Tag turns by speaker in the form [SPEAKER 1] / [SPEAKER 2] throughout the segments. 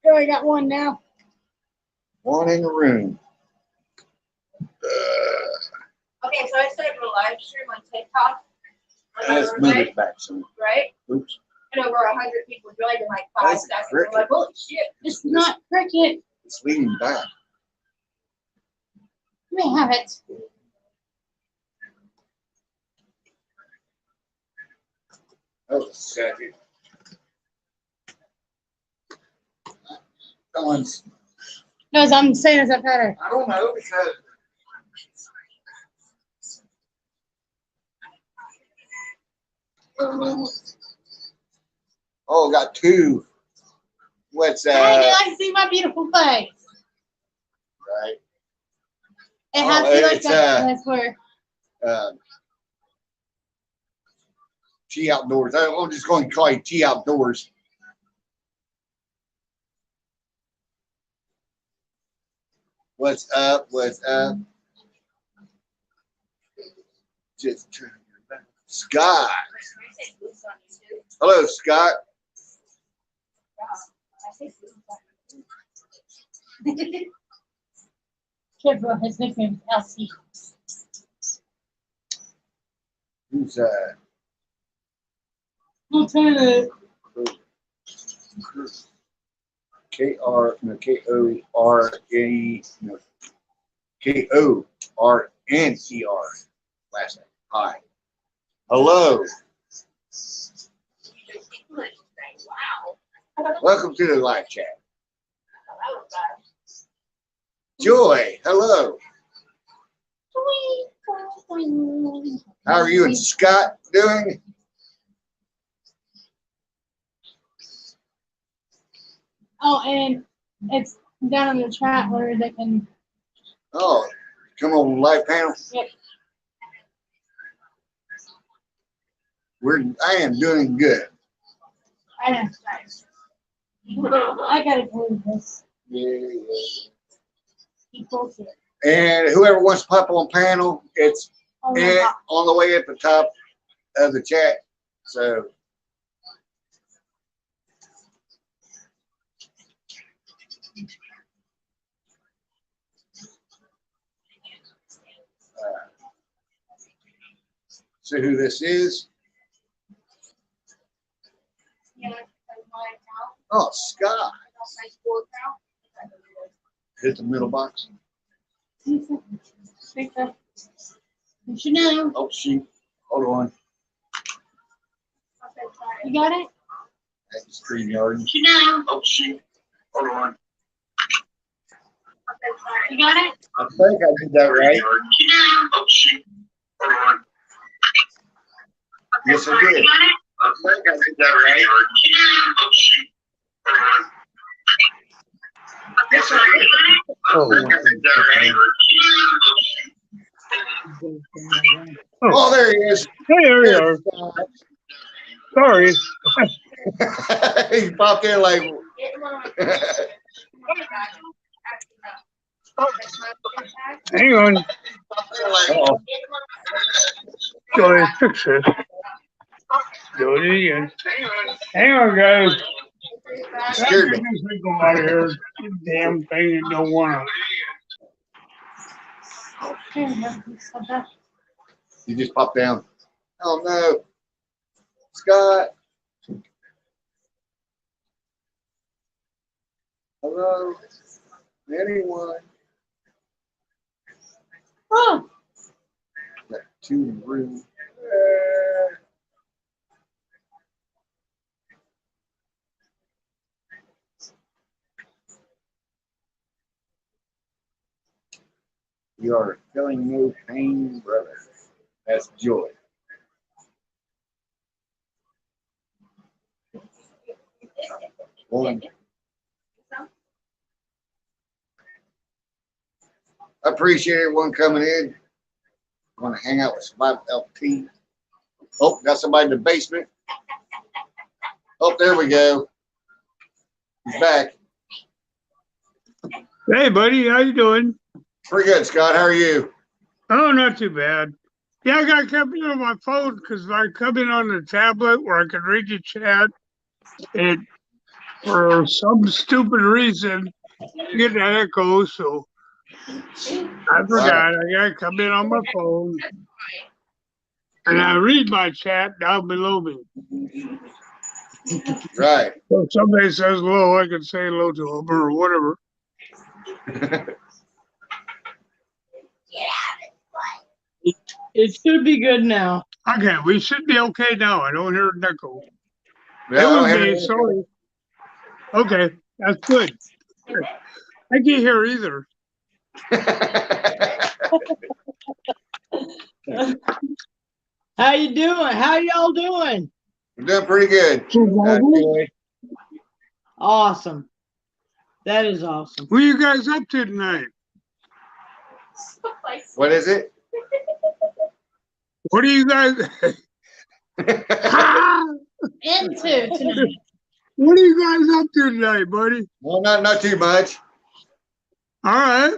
[SPEAKER 1] Oh, I got one now.
[SPEAKER 2] One in the room.
[SPEAKER 3] Okay, so I started a live stream on TikTok.
[SPEAKER 2] Let's move it back some.
[SPEAKER 3] Right?
[SPEAKER 2] Oops.
[SPEAKER 3] And over 100 people joined in like 5
[SPEAKER 2] That's
[SPEAKER 3] seconds.
[SPEAKER 2] cricket.
[SPEAKER 3] We're like, holy shit.
[SPEAKER 1] It's not cricket.
[SPEAKER 2] It's leaning back.
[SPEAKER 1] Let me have it.
[SPEAKER 2] Oh, second. That one's,
[SPEAKER 1] No, I'm saying is that better?
[SPEAKER 2] I don't know because. Oh, got two. What's
[SPEAKER 1] Hey, I can see my beautiful face.
[SPEAKER 2] right?
[SPEAKER 1] It has to be like that. That's where.
[SPEAKER 2] T Outdoors. I'm just going to call you T Outdoors. What's up? What's up? Just turn your back. Scott. Hello, Scott.
[SPEAKER 1] Kidbro, his nickname is Elsie.
[SPEAKER 2] Who's
[SPEAKER 1] Lieutenant.
[SPEAKER 2] K-O-R-N-E-R K-O-R-N-E-R last name. Hi. Hello.
[SPEAKER 3] Wow.
[SPEAKER 2] Welcome to the live chat. Joy, hello. How are you and Scott doing?
[SPEAKER 1] Oh, and it's down in the chat where they can.
[SPEAKER 2] Oh, come on the live panel.
[SPEAKER 1] Yep.
[SPEAKER 2] I am doing good.
[SPEAKER 1] I know. I gotta believe this.
[SPEAKER 2] Yeah.
[SPEAKER 1] People here.
[SPEAKER 2] And whoever wants to pop on panel, it's
[SPEAKER 1] Oh my God.
[SPEAKER 2] on the way at the top of the chat. So see who this is.
[SPEAKER 3] Yeah, that's my account.
[SPEAKER 2] Oh, Scott.
[SPEAKER 3] That's my school account.
[SPEAKER 2] Hit the middle box.
[SPEAKER 1] You should know.
[SPEAKER 2] Oh, shoot. Hold on.
[SPEAKER 1] You got it?
[SPEAKER 2] That's StreamYard.
[SPEAKER 1] You should know.
[SPEAKER 2] Oh, shoot. Hold on.
[SPEAKER 1] You got it?
[SPEAKER 2] I think I did that right.
[SPEAKER 1] You should know.
[SPEAKER 2] Oh, shoot. Hold on. Yes, I did. I think I did that right. Oh, shoot. Hold on. Yes, I did.
[SPEAKER 4] Oh,
[SPEAKER 2] I think I did that right. Oh, there he is.
[SPEAKER 4] hey, there you are. Sorry.
[SPEAKER 2] He popped in like.
[SPEAKER 4] Hang on.
[SPEAKER 2] Oh,
[SPEAKER 4] Go ahead, fix this. Do it again. Hang on, guys.
[SPEAKER 2] scared me.
[SPEAKER 4] Go out of here. Damn thing you don't want
[SPEAKER 2] You just popped down. Oh no, Scott. Hello, anyone?
[SPEAKER 1] Oh,
[SPEAKER 2] Got two in the room. You are feeling no pain, brother. That's joy. One.
[SPEAKER 5] I appreciate everyone coming in. Want to hang out with somebody LP. Oh, got somebody in the basement. Oh, there we go. He's back.
[SPEAKER 4] Hey, buddy, how you doing?
[SPEAKER 5] Pretty good, Scott. How are you?
[SPEAKER 4] Oh, not too bad. Yeah, I got company on my phone because I come in on the tablet where I can read the chat. And for some stupid reason, you get an echo, so I forgot. I gotta come in on my phone. And I read my chat down below me.
[SPEAKER 5] Right.
[SPEAKER 4] So if somebody says hello, I can say hello to them or whatever.
[SPEAKER 6] It should be good now.
[SPEAKER 4] Okay, we should be okay now. I don't hear an echo.
[SPEAKER 5] Yeah, I don't
[SPEAKER 4] It
[SPEAKER 5] have
[SPEAKER 4] was me,
[SPEAKER 5] any-
[SPEAKER 4] sorry. Okay, that's good. I can't hear either.
[SPEAKER 6] How you doing? How y'all doing?
[SPEAKER 5] We're doing pretty good. Actually.
[SPEAKER 6] Awesome. That is awesome.
[SPEAKER 4] What are you guys up to tonight?
[SPEAKER 5] What is it?
[SPEAKER 4] What are you guys?
[SPEAKER 1] Into tonight.
[SPEAKER 4] What are you guys up to tonight, buddy?
[SPEAKER 5] Well, not too much.
[SPEAKER 4] All right.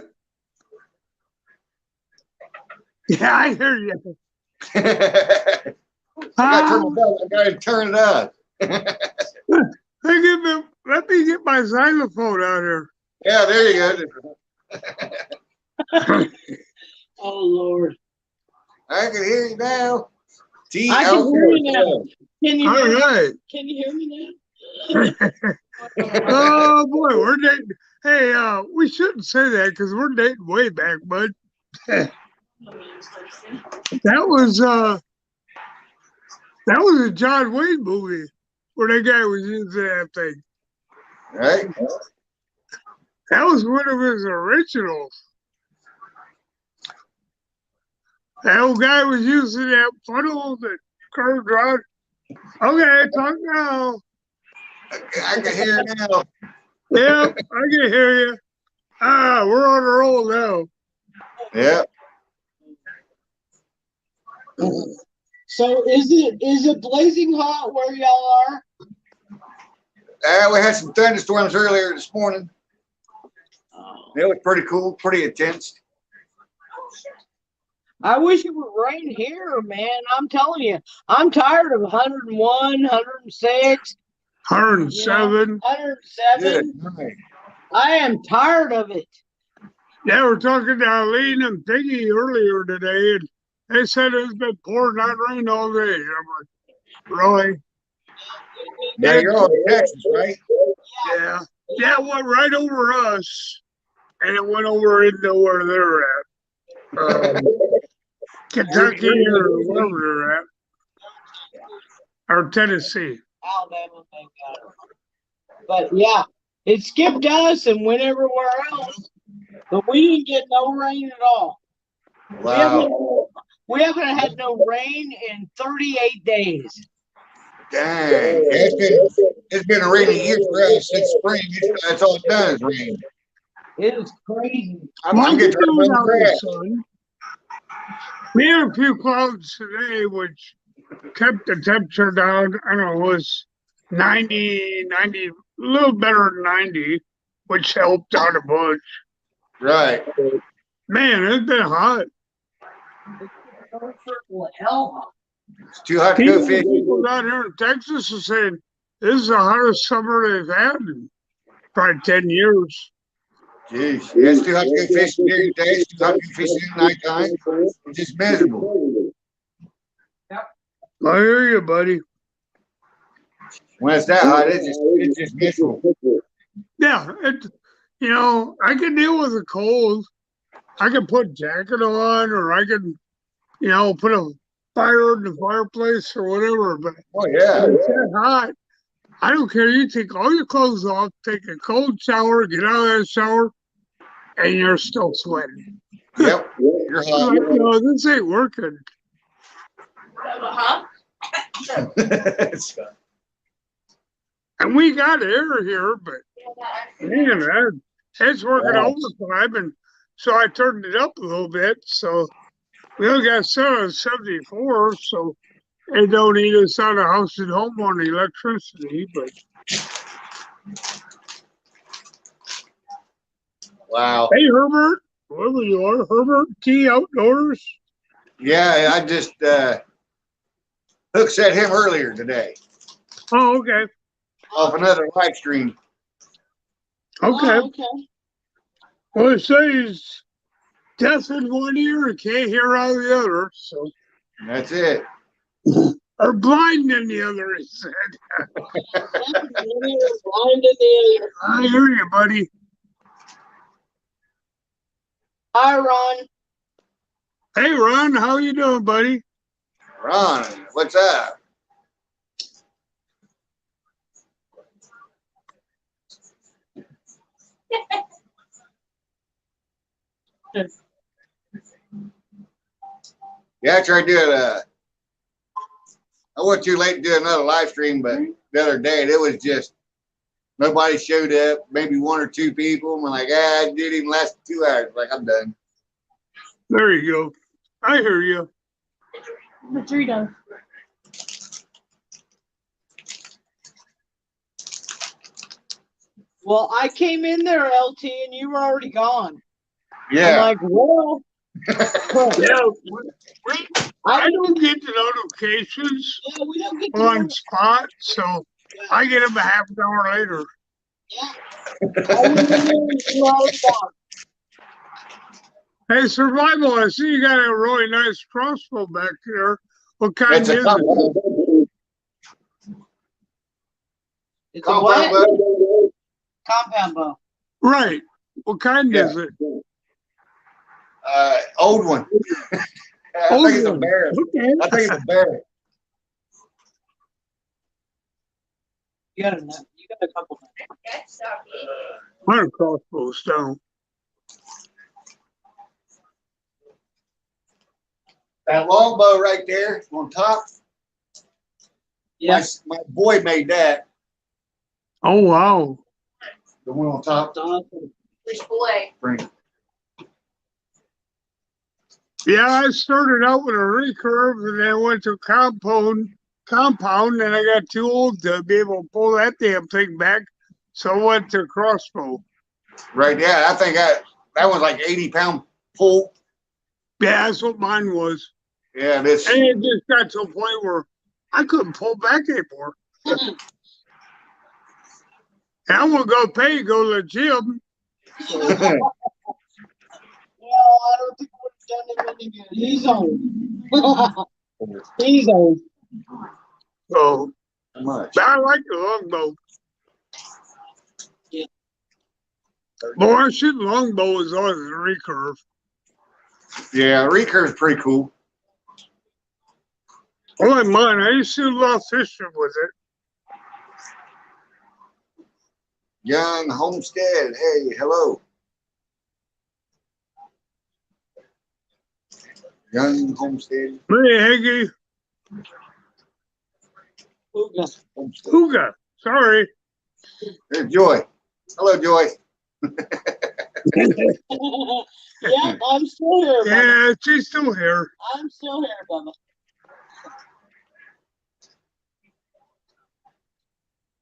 [SPEAKER 4] Yeah, I hear you.
[SPEAKER 5] I gotta turn it up.
[SPEAKER 4] Let me get my xylophone out here.
[SPEAKER 5] Yeah, there you go.
[SPEAKER 6] Oh Lord.
[SPEAKER 5] I can hear you now.
[SPEAKER 6] I can hear you now. Can you
[SPEAKER 4] All
[SPEAKER 6] hear me?
[SPEAKER 4] right.
[SPEAKER 6] Can you hear me now?
[SPEAKER 4] Oh boy, we're dating. Hey, we shouldn't say that because we're dating way back, bud. That was a John Wayne movie where that guy was using that thing.
[SPEAKER 5] Right?
[SPEAKER 4] That was one of his originals. That old guy was using that funnel that curved around. Okay, talk now.
[SPEAKER 5] I can hear you now.
[SPEAKER 4] Yep, I can hear you. We're on a roll now.
[SPEAKER 5] Yeah.
[SPEAKER 6] So is it blazing hot where y'all are?
[SPEAKER 5] We had some thunderstorms earlier this morning.
[SPEAKER 6] Oh.
[SPEAKER 5] It was pretty cool, pretty intense.
[SPEAKER 6] I wish it would rain here, man. I'm telling you, I'm tired of 101, 106,
[SPEAKER 4] 107.
[SPEAKER 6] 107.
[SPEAKER 5] Yeah, right.
[SPEAKER 6] I am tired of it.
[SPEAKER 4] Yeah, we're talking to Eileen and Piggy earlier today, and they said it's been pouring that rain all day. I'm like, really?
[SPEAKER 5] Yeah, you're all in Texas, right?
[SPEAKER 4] Yeah. Yeah, it went right over us, and it went over into where they're at. Kentucky or wherever they're at. Or Tennessee.
[SPEAKER 6] Alabama, thank God. But yeah, it skipped us and went everywhere else. But we didn't get no rain at all.
[SPEAKER 5] Wow.
[SPEAKER 6] We haven't had no rain in 38 days.
[SPEAKER 5] Dang. It's been a rainy year for us since spring. That's all it does, rain.
[SPEAKER 6] It is crazy.
[SPEAKER 5] I'm getting tired of
[SPEAKER 4] What's
[SPEAKER 5] the
[SPEAKER 4] going on,
[SPEAKER 5] grass.
[SPEAKER 4] son? We had a few clouds today, which kept the temperature down. I don't know, it was 90, a little better than 90, which helped out a bunch.
[SPEAKER 5] Right.
[SPEAKER 4] Man, it's been hot.
[SPEAKER 6] Hell,
[SPEAKER 5] It's too hot to go fishing.
[SPEAKER 4] People down here in Texas are saying this is the hottest summer they've had in probably 10 years.
[SPEAKER 5] Jeez. Yeah, it's too hot to go fishing during the day. It's too hot to go fishing at nighttime. It's just miserable.
[SPEAKER 4] I hear you, buddy.
[SPEAKER 5] When it's that hot, it's just miserable.
[SPEAKER 4] Yeah, I can deal with the cold. I can put a jacket on, or I can, put a fire in the fireplace or whatever. But
[SPEAKER 5] Oh, yeah.
[SPEAKER 4] when it's that hot, I don't care. You take all your clothes off, take a cold shower, get out of that shower, and you're still sweating.
[SPEAKER 5] Yep. You're hot.
[SPEAKER 4] Like, no, this ain't working.
[SPEAKER 3] Uh-huh.
[SPEAKER 4] And we got air here, but man, it's working overtime. And so I turned it up a little bit. So we only got 774, so it don't eat us out of house and home on electricity. But
[SPEAKER 5] Wow.
[SPEAKER 4] hey, Herbert, whoever you are, Herbert T Outdoors.
[SPEAKER 5] Yeah, I just hooked at him earlier today
[SPEAKER 4] Oh, okay,
[SPEAKER 5] off another live stream.
[SPEAKER 4] okay.
[SPEAKER 6] Oh, okay.
[SPEAKER 4] Well, it says deaf in one ear and can't hear out of the other. So
[SPEAKER 5] That's it.
[SPEAKER 4] or blind in the other. He said,
[SPEAKER 6] Blind in the ear.
[SPEAKER 4] "I hear you, buddy."
[SPEAKER 6] Hi, Ron.
[SPEAKER 4] Hey, Ron, how you doing, buddy?
[SPEAKER 5] Ron, what's up? Yeah, I tried doing I wasn't too late to do another live stream, but the other day it was just nobody showed up. Maybe one or two people. I'm like, it didn't even last 2 hours. Like, I'm done.
[SPEAKER 4] There you go. I hear you.
[SPEAKER 1] The tree does.
[SPEAKER 6] Well, I came in there, LT, and you were already gone. I'm
[SPEAKER 5] Yeah.
[SPEAKER 6] like, well,
[SPEAKER 4] Yeah, I don't get the notifications
[SPEAKER 6] yeah, we don't get to
[SPEAKER 4] on
[SPEAKER 6] know.
[SPEAKER 4] spot, so I get them a half an hour later.
[SPEAKER 6] Yeah. I went in there and you were already gone.
[SPEAKER 4] Hey, Survival, I see you got a really nice crossbow back there. What kind
[SPEAKER 5] It's a
[SPEAKER 4] is it?
[SPEAKER 6] It's a what? Compound bow.
[SPEAKER 4] Right. What kind
[SPEAKER 5] Yeah.
[SPEAKER 4] is it?
[SPEAKER 5] Old one. I think it's a Barrett.
[SPEAKER 4] Okay.
[SPEAKER 5] I think it's a Barrett.
[SPEAKER 6] You got a couple.
[SPEAKER 3] That's okay.
[SPEAKER 4] My crossbows don't.
[SPEAKER 5] That longbow right there on top.
[SPEAKER 6] Yeah.
[SPEAKER 5] My boy made that.
[SPEAKER 4] Oh, wow.
[SPEAKER 5] The one on top.
[SPEAKER 3] Which boy?
[SPEAKER 5] Frank.
[SPEAKER 4] Yeah, I started out with a recurve and then went to compound, and I got too old to be able to pull that damn thing back. So I went to crossbow.
[SPEAKER 5] Right, yeah. I think that one's like 80-pound pull.
[SPEAKER 4] Yeah, that's what mine was.
[SPEAKER 5] Yeah, this.
[SPEAKER 4] And it just got to a point where I couldn't pull back anymore. And I want to go to the gym.
[SPEAKER 6] Well, I don't think we've done him any good. He's old. He's old.
[SPEAKER 4] So,
[SPEAKER 5] Much.
[SPEAKER 4] but I like the longbow.
[SPEAKER 6] Yeah.
[SPEAKER 4] Boy, I shoot longbow as long as a recurve.
[SPEAKER 5] Yeah, recurve's pretty cool.
[SPEAKER 4] I like mine. I used to do a lot of fishing with it.
[SPEAKER 5] Young Homestead. Hey, hello. Young Homestead.
[SPEAKER 4] Hey, Haggy.
[SPEAKER 5] Homestead.
[SPEAKER 4] Hooga. Sorry.
[SPEAKER 5] There's Joy. Hello, Joy.
[SPEAKER 6] Yeah, I'm still here, Bubba.
[SPEAKER 4] Yeah, she's still here.
[SPEAKER 6] I'm still here, Bubba.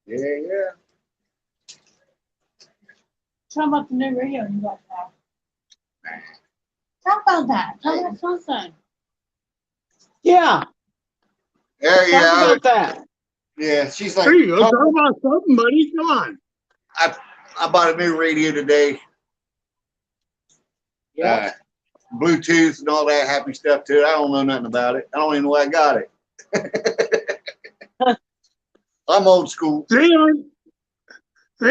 [SPEAKER 5] Yeah.
[SPEAKER 1] Tell about the new radio you got now. Talk about that. Tell me about something.
[SPEAKER 6] Yeah,
[SPEAKER 5] There you
[SPEAKER 6] talk
[SPEAKER 5] go.
[SPEAKER 6] about that.
[SPEAKER 5] Yeah, she's like,
[SPEAKER 4] There you go.
[SPEAKER 5] oh,
[SPEAKER 4] Talk about something, buddy. Come on.
[SPEAKER 5] I bought a new radio today.
[SPEAKER 6] Yeah.
[SPEAKER 5] Bluetooth and all that happy stuff too. I don't know nothing about it. I don't even know where I got it. I'm old school.
[SPEAKER 4] They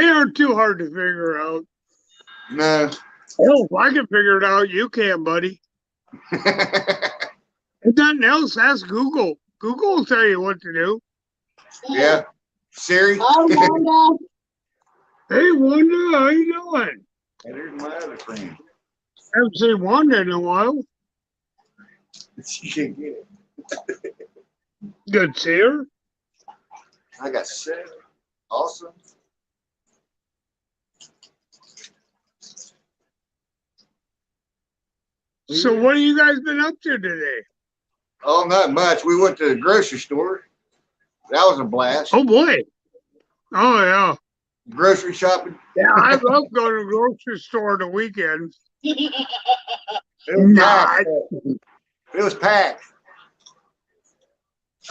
[SPEAKER 4] aren't too hard to figure out.
[SPEAKER 5] No.
[SPEAKER 4] Oh, if I can figure it out, you can, buddy. If nothing else, ask Google. Google will tell you what to do.
[SPEAKER 5] Yeah. Siri.
[SPEAKER 6] Hi, Wanda.
[SPEAKER 4] Hey, Wanda, how you doing?
[SPEAKER 5] And there's my other friend.
[SPEAKER 4] Haven't seen Wanda in a while.
[SPEAKER 5] She can't get it.
[SPEAKER 4] Good to see her.
[SPEAKER 5] I got 7. Awesome.
[SPEAKER 4] So what have you guys been up to today?
[SPEAKER 5] Oh, not much. We went to the grocery store. That was a blast.
[SPEAKER 4] Oh boy. Oh yeah.
[SPEAKER 5] Grocery shopping.
[SPEAKER 4] Yeah, I love going to the grocery store on the weekend.
[SPEAKER 5] It was packed. It was packed.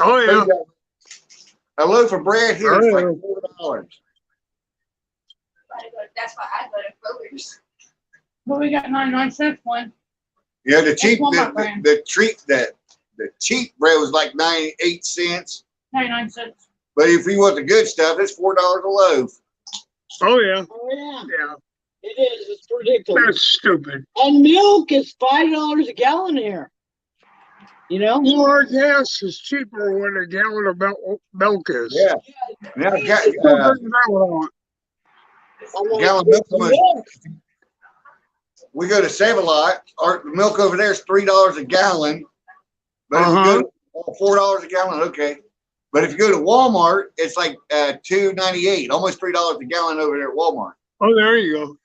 [SPEAKER 4] Oh yeah.
[SPEAKER 5] A loaf of bread here is like $4.
[SPEAKER 3] That's why I go to Kroger's.
[SPEAKER 1] But we got 99 cents one.
[SPEAKER 5] Yeah, the cheap,
[SPEAKER 1] Walmart brand.
[SPEAKER 5] the cheap bread was like 98 cents.
[SPEAKER 1] 99 cents.
[SPEAKER 5] But if you want the good stuff, it's $4 a loaf.
[SPEAKER 4] Oh yeah.
[SPEAKER 6] Oh yeah,
[SPEAKER 4] Yeah.
[SPEAKER 6] it is. It's ridiculous.
[SPEAKER 4] That's stupid.
[SPEAKER 6] And milk is $5 a gallon here. You know?
[SPEAKER 4] Well, our gas is cheaper when a gallon of milk is.
[SPEAKER 5] Yeah. Now,
[SPEAKER 4] Still doesn't matter what I want.
[SPEAKER 5] gallon milk was, we go to Save-A-Lot. Our milk over there is $3 a gallon. But if you go to $4 a gallon, okay. But if you go to Walmart, it's like $2.98, almost $3 a gallon over there at Walmart.
[SPEAKER 4] Oh, there you go.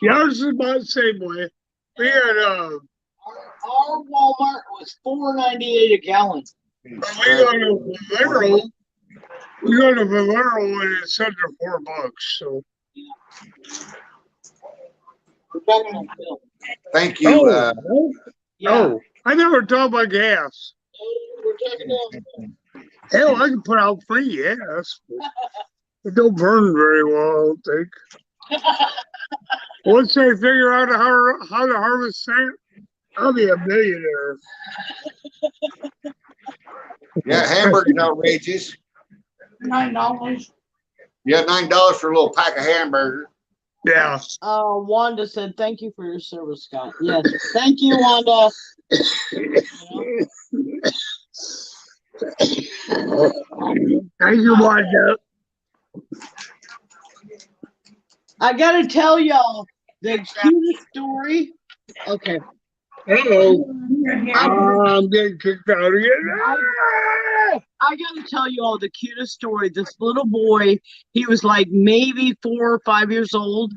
[SPEAKER 4] Yeah, ours is about the same way. We had
[SPEAKER 6] Our Walmart was $4.98 a gallon.
[SPEAKER 4] we go to Valero. We go to Valero and it's under $4. So
[SPEAKER 6] We're talking about milk.
[SPEAKER 5] Thank you.
[SPEAKER 6] Yeah.
[SPEAKER 4] oh, I never talked about gas.
[SPEAKER 6] We're talking about
[SPEAKER 4] Hell, I can put out free gas. But it don't burn very well, I don't think. Once they figure out how to harvest that, I'll be a millionaire.
[SPEAKER 5] Yeah, hamburger's outrageous.
[SPEAKER 1] $9.
[SPEAKER 6] Yeah,
[SPEAKER 5] $9 for a little pack of hamburger.
[SPEAKER 4] Yeah.
[SPEAKER 6] Wanda said, "Thank you for your service, Scott." Yes, thank you, Wanda.
[SPEAKER 4] Thank you, Wanda.
[SPEAKER 6] I gotta tell y'all the cutest story. Okay,
[SPEAKER 4] Uh-oh.
[SPEAKER 1] Here.
[SPEAKER 4] I'm getting kicked out again.
[SPEAKER 6] I gotta tell you all the cutest story. This little boy, he was like maybe 4 or 5 years old.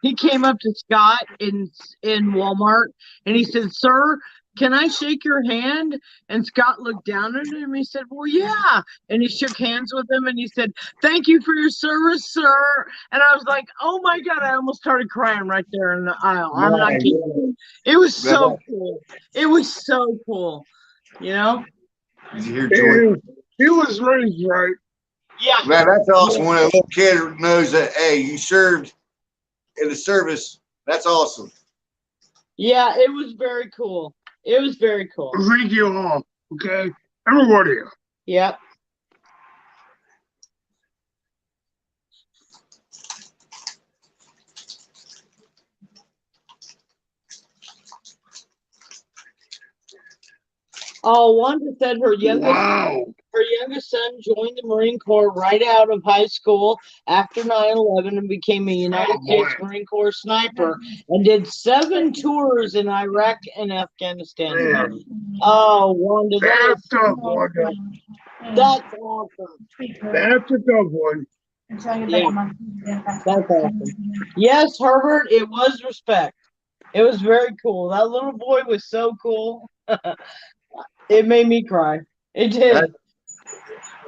[SPEAKER 6] He came up to Scott in Walmart and he said, "Sir, can I shake your hand?" And Scott looked down at him. He said, "Well, yeah." And he shook hands with him and he said, "Thank you for your service, sir." And I was like, oh my God, I almost started crying right there in the aisle. I'm not kidding. It was so cool. It was so cool. You know?
[SPEAKER 5] Did you hear Joy?
[SPEAKER 4] He was raised right.
[SPEAKER 6] Yeah.
[SPEAKER 5] Man, that's awesome when a little kid knows that, hey, you served in the service. That's awesome.
[SPEAKER 6] Yeah, it was very cool. It was very cool.
[SPEAKER 4] Thank you all. Okay? Everybody.
[SPEAKER 6] Yep. Oh, Wanda said her youngest son joined the Marine Corps right out of high school after 9/11 and became a United States Marine Corps sniper and did 7 tours in Iraq and Afghanistan.
[SPEAKER 4] Man,
[SPEAKER 6] Oh, Wanda,
[SPEAKER 4] that's tough, Wanda.
[SPEAKER 6] that's awesome.
[SPEAKER 4] That's a tough one.
[SPEAKER 6] That's awesome. Yes, Herbert, it was respect. It was very cool. That little boy was so cool. It made me cry. It did.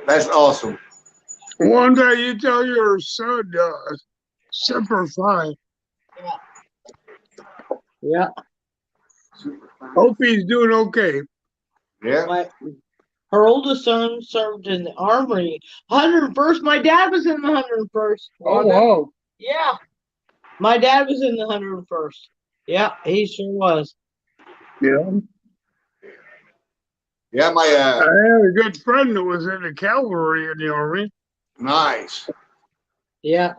[SPEAKER 5] That's awesome.
[SPEAKER 4] One day you tell your son, Semper Fi.
[SPEAKER 6] Yeah.
[SPEAKER 4] Hope he's doing okay.
[SPEAKER 5] Yeah.
[SPEAKER 6] Her oldest son served in the armory. 101st. My dad was in the 101st.
[SPEAKER 4] Oh, wow.
[SPEAKER 6] Yeah. My dad was in the 101st. Yeah, he sure was.
[SPEAKER 4] Yeah.
[SPEAKER 5] Yeah,
[SPEAKER 4] I had a good friend that was in the cavalry in the army.
[SPEAKER 5] nice.
[SPEAKER 6] Yeah.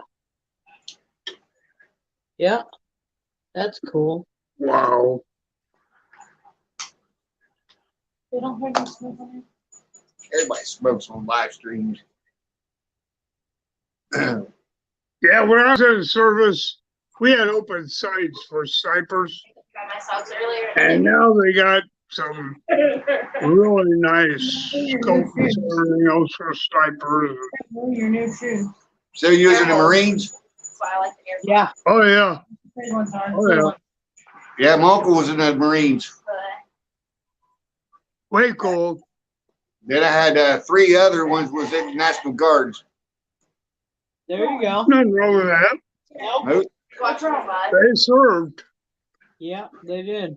[SPEAKER 6] Yeah. That's cool.
[SPEAKER 4] Wow.
[SPEAKER 1] They don't hear me smoking.
[SPEAKER 5] Everybody smokes on live streams.
[SPEAKER 4] Yeah, when I was in the service, we had open sights for snipers,
[SPEAKER 3] Got my socks earlier.
[SPEAKER 4] and now they got some really nice scopes and everything else for snipers.
[SPEAKER 1] Your new shoes.
[SPEAKER 5] So you're in the Marines?
[SPEAKER 3] That's why I like the air.
[SPEAKER 6] Yeah.
[SPEAKER 4] Oh, yeah.
[SPEAKER 1] Trade ones are.
[SPEAKER 4] Oh, yeah.
[SPEAKER 5] Yeah, my uncle was in the Marines.
[SPEAKER 4] Way cool.
[SPEAKER 5] Then I had 3 other ones was in National Guards.
[SPEAKER 6] There you go.
[SPEAKER 4] Nothing wrong with that.
[SPEAKER 6] Nope.
[SPEAKER 5] Nope.
[SPEAKER 3] What's wrong, bud?
[SPEAKER 4] They served.
[SPEAKER 6] Yeah, they did.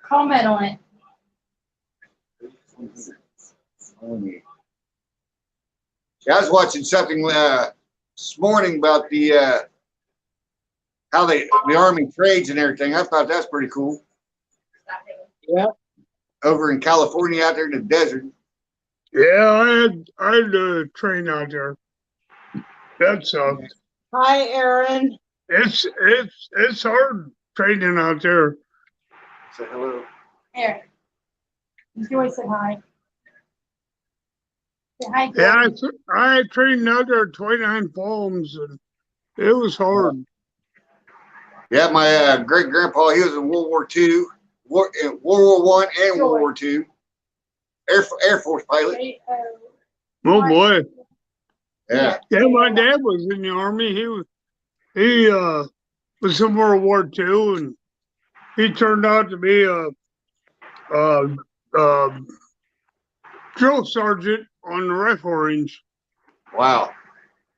[SPEAKER 1] Comment on it.
[SPEAKER 5] Yeah, I was watching something this morning about the how the Army trades and everything. I thought that's pretty cool.
[SPEAKER 6] Yeah.
[SPEAKER 5] Over in California, out there in the desert.
[SPEAKER 4] Yeah, I had to train out there. That sucked.
[SPEAKER 6] Hi, Aaron.
[SPEAKER 4] It's hard training out there.
[SPEAKER 5] Say hello.
[SPEAKER 1] Here. Joy said hi. Say hi, Joy.
[SPEAKER 4] Yeah, I trained out there 29 palms, and it was hard.
[SPEAKER 5] Yeah, my great grandpa, he was in World War II, World War I and World War II. Air Force pilot.
[SPEAKER 1] Say,
[SPEAKER 4] Oh boy.
[SPEAKER 5] Yeah.
[SPEAKER 4] Yeah, my dad was in the Army. He was in World War II, and he turned out to be a drill sergeant on the rifle range.
[SPEAKER 5] Wow.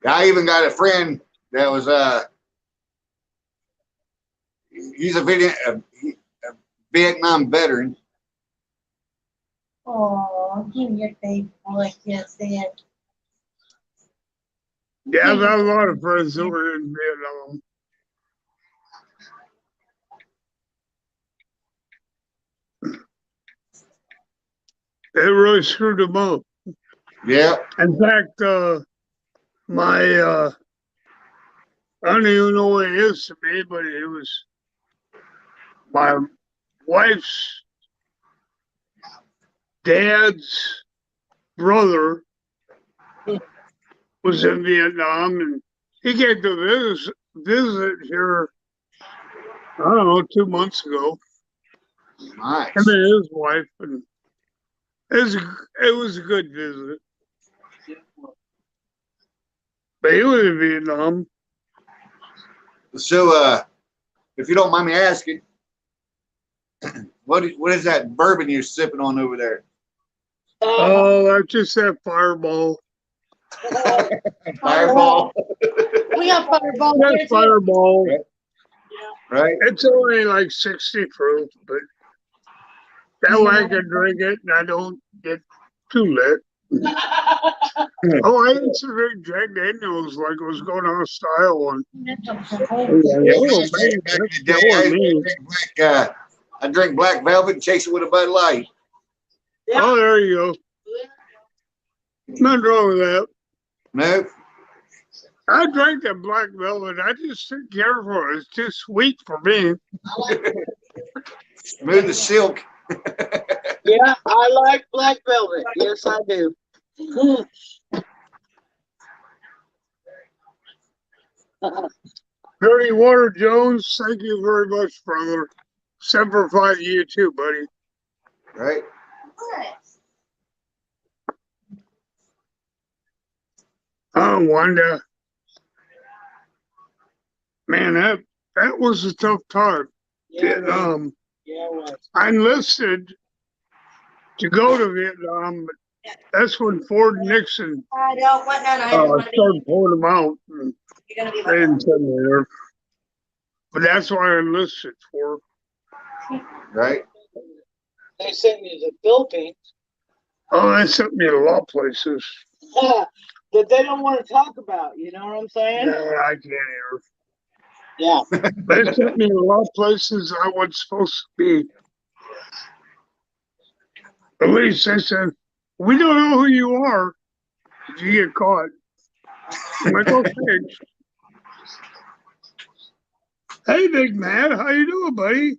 [SPEAKER 5] I even got a friend that was he's a Vietnam veteran.
[SPEAKER 1] oh, give me your baby boy kiss then.
[SPEAKER 4] Yeah, I've got a lot of friends that were in Vietnam. It really screwed them up.
[SPEAKER 5] Yeah.
[SPEAKER 4] In fact, my I don't even know what it is to me, but it was my wife's dad's brother was in Vietnam, and he came to visit here, I don't know, 2 months ago.
[SPEAKER 5] Nice.
[SPEAKER 4] Him and his wife, and it was a good visit. But he was in Vietnam.
[SPEAKER 5] So if you don't mind me asking, what is that bourbon you're sipping on over there?
[SPEAKER 4] Oh, that's just that Fireball.
[SPEAKER 5] Fireball.
[SPEAKER 1] We got Fireball here
[SPEAKER 4] That's
[SPEAKER 1] too.
[SPEAKER 4] Fireball.
[SPEAKER 5] Right?
[SPEAKER 4] It's only like 60 proof, but that way I can drink it and I don't get too lit. Oh, I used to drink Jack Daniels like it was going on style one.
[SPEAKER 5] Yeah,
[SPEAKER 4] Oh,
[SPEAKER 5] back
[SPEAKER 4] man,
[SPEAKER 5] in
[SPEAKER 4] that's
[SPEAKER 5] the day,
[SPEAKER 4] killing me.
[SPEAKER 5] I drink Black Velvet and chase it with a Bud Light.
[SPEAKER 4] Oh, there you go. Nothing wrong with that.
[SPEAKER 5] Nope.
[SPEAKER 4] I drank that Black Velvet. I just didn't care for it. It's too sweet for me.
[SPEAKER 5] Smooth as silk.
[SPEAKER 6] Yeah, I like Black Velvet. Yes, I do.
[SPEAKER 4] Dirty Water Jones, thank you very much, brother. Semper Fi to you too, buddy.
[SPEAKER 5] Right?
[SPEAKER 4] Oh, Wanda. Man, that was a tough time. Vietnam.
[SPEAKER 6] Yeah, it was.
[SPEAKER 4] I enlisted to go to Vietnam, but that's when Ford and Nixon
[SPEAKER 3] I don't want none. I just want to be.
[SPEAKER 4] started pulling them out. And
[SPEAKER 3] You're gonna be
[SPEAKER 4] they
[SPEAKER 3] my
[SPEAKER 4] didn't send me there. But that's why I enlisted for.
[SPEAKER 5] Right?
[SPEAKER 6] They sent me to the Philippines
[SPEAKER 4] Oh, they sent me to a lot of places.
[SPEAKER 6] that they don't want to talk about. You know what I'm saying?
[SPEAKER 4] Yeah, I can't hear.
[SPEAKER 6] Yeah.
[SPEAKER 4] They sent me to a lot of places I wasn't supposed to be. At least they said, we don't know who you are if you get caught. I'm like, okay. Hey, Big Matt, how you doing, buddy?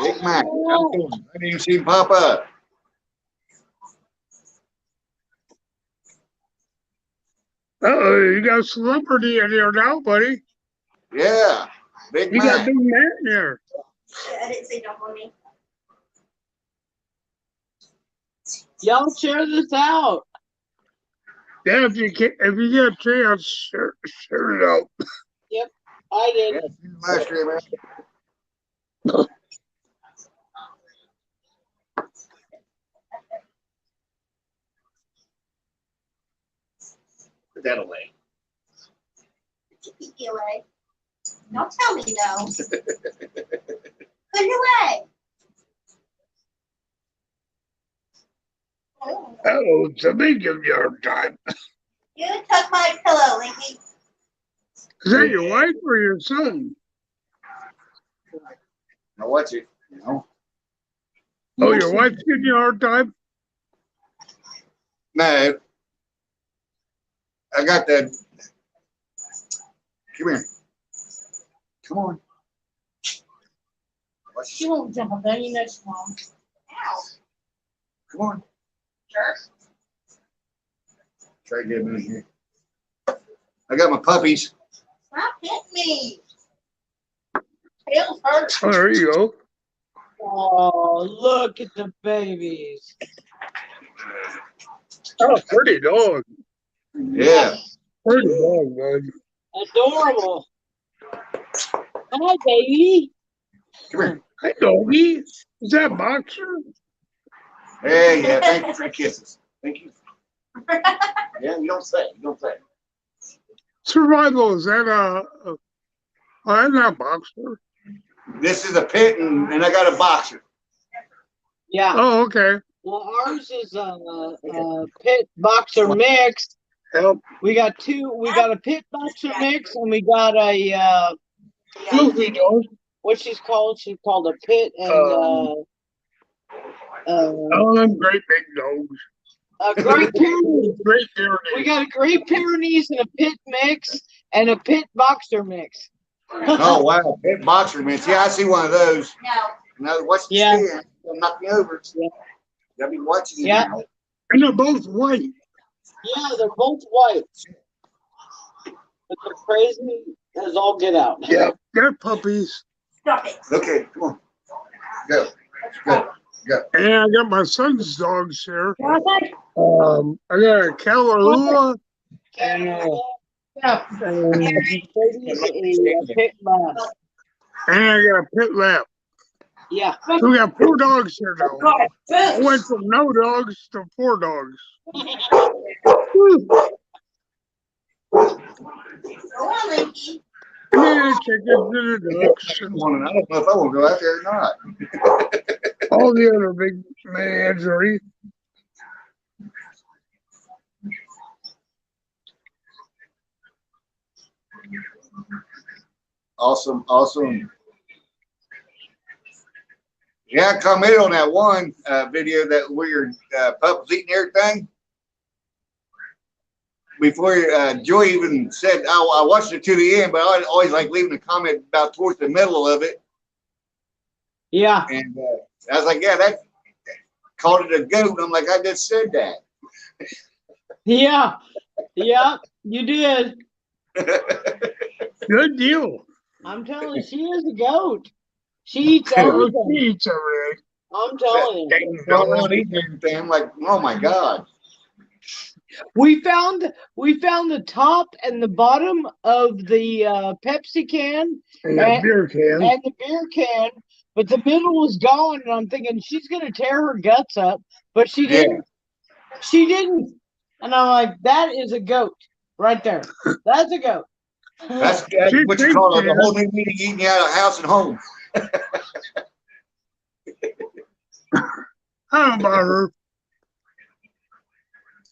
[SPEAKER 5] Big Mac. I didn't even see him pop up.
[SPEAKER 4] Uh-oh, you got a celebrity in here now, buddy.
[SPEAKER 5] Yeah. Big
[SPEAKER 4] You got
[SPEAKER 5] Mac.
[SPEAKER 4] Big Matt in here.
[SPEAKER 3] I didn't say don't on me.
[SPEAKER 6] Y'all share this out.
[SPEAKER 4] Yeah, if you get a chance, share it out.
[SPEAKER 6] I did.
[SPEAKER 5] Yeah, see you last year, man. Put that away.
[SPEAKER 3] Keep it away. Don't tell me no. Put it away. Oh.
[SPEAKER 4] Oh, somebody give you a hard time.
[SPEAKER 3] You took my pillow, Linky.
[SPEAKER 4] Is that your wife or your son?
[SPEAKER 5] Now watch it. You know.
[SPEAKER 4] Oh, your wife's giving you a hard time?
[SPEAKER 5] No. I got that. Come here. Come on. Watch
[SPEAKER 1] She
[SPEAKER 5] it.
[SPEAKER 1] won't jump on that. You know she won't.
[SPEAKER 3] Ow.
[SPEAKER 5] Come on.
[SPEAKER 3] Jerk.
[SPEAKER 5] Try to get him in here. I got my puppies.
[SPEAKER 3] Stop hitting me. Tails hurt.
[SPEAKER 4] Oh, there you go.
[SPEAKER 6] Oh, look at the babies.
[SPEAKER 4] Oh, pretty dog.
[SPEAKER 5] Yeah.
[SPEAKER 4] Pretty dog, bud.
[SPEAKER 6] Adorable. Hi, baby.
[SPEAKER 5] Come here.
[SPEAKER 4] Hey, doggy. Is that Boxer?
[SPEAKER 5] Hey, yeah. Thank you for the kisses. Thank you. Yeah, you don't say. You don't say.
[SPEAKER 4] Survival, is that oh, that's not Boxer.
[SPEAKER 5] This is a pit, and I got a boxer.
[SPEAKER 6] Yeah.
[SPEAKER 4] Oh, okay.
[SPEAKER 6] Well, ours is a pit boxer mix.
[SPEAKER 4] Yep.
[SPEAKER 6] We got two. We got a pit boxer mix, and we got a
[SPEAKER 4] Goofy dog.
[SPEAKER 6] what she's called. She's called a pit and
[SPEAKER 4] Oh, them great big dogs.
[SPEAKER 6] a Great Pyrenees.
[SPEAKER 4] Great
[SPEAKER 6] We
[SPEAKER 4] Pyrenees.
[SPEAKER 6] got a Great Pyrenees and a pit mix and a pit boxer mix.
[SPEAKER 5] Oh, wow. Pit boxer mitts. Yeah, I see one of those.
[SPEAKER 3] No.
[SPEAKER 5] Now, watch the
[SPEAKER 6] Yeah.
[SPEAKER 5] stand. They'll knock me over.
[SPEAKER 6] Yeah.
[SPEAKER 5] I'll be watching you.
[SPEAKER 6] Yeah.
[SPEAKER 5] now.
[SPEAKER 4] And they're both white.
[SPEAKER 6] Yeah, they're both white. But they're crazy as all get out.
[SPEAKER 4] Yep. They're puppies.
[SPEAKER 3] Stop it.
[SPEAKER 5] Okay, come on. Go. Go.
[SPEAKER 4] And I got my son's dogs here.
[SPEAKER 1] Okay.
[SPEAKER 4] I got a Kalalua
[SPEAKER 6] And
[SPEAKER 1] Yeah.
[SPEAKER 6] a pit lab.
[SPEAKER 4] and I got a pit lap.
[SPEAKER 6] Yeah.
[SPEAKER 4] So we got 4 dogs here now.
[SPEAKER 1] God,
[SPEAKER 4] I went from no dogs to 4 dogs. Whew.
[SPEAKER 3] Go on, Linky.
[SPEAKER 4] And then the chickens and the ducks and
[SPEAKER 5] I don't know if I will go out there or not.
[SPEAKER 4] all the other big menagerie.
[SPEAKER 5] Awesome, awesome. Yeah, I commented on that one video that where your pup was eating everything. Before Joy even said, I watched it to the end, but I always like leaving a comment about towards the middle of it.
[SPEAKER 6] Yeah.
[SPEAKER 5] And I was like, yeah, that called it a goat. I'm like, I just said that.
[SPEAKER 6] Yeah. Yeah. You did.
[SPEAKER 4] Good deal.
[SPEAKER 6] I'm telling you, she is a goat. She eats
[SPEAKER 4] Oh,
[SPEAKER 6] everything.
[SPEAKER 4] she eats everything.
[SPEAKER 6] I'm telling you.
[SPEAKER 5] I don't want to eat anything. I'm like, oh my God.
[SPEAKER 6] We found the top and the bottom of the Pepsi can
[SPEAKER 4] And a beer can.
[SPEAKER 6] and the beer can, but the middle was gone. And I'm thinking she's gonna tear her guts up, but she didn't. She didn't. And I'm like, that is a goat right there. That's a goat.
[SPEAKER 5] That's what you call it, a whole new meeting eating you out of house and home.
[SPEAKER 4] How about her?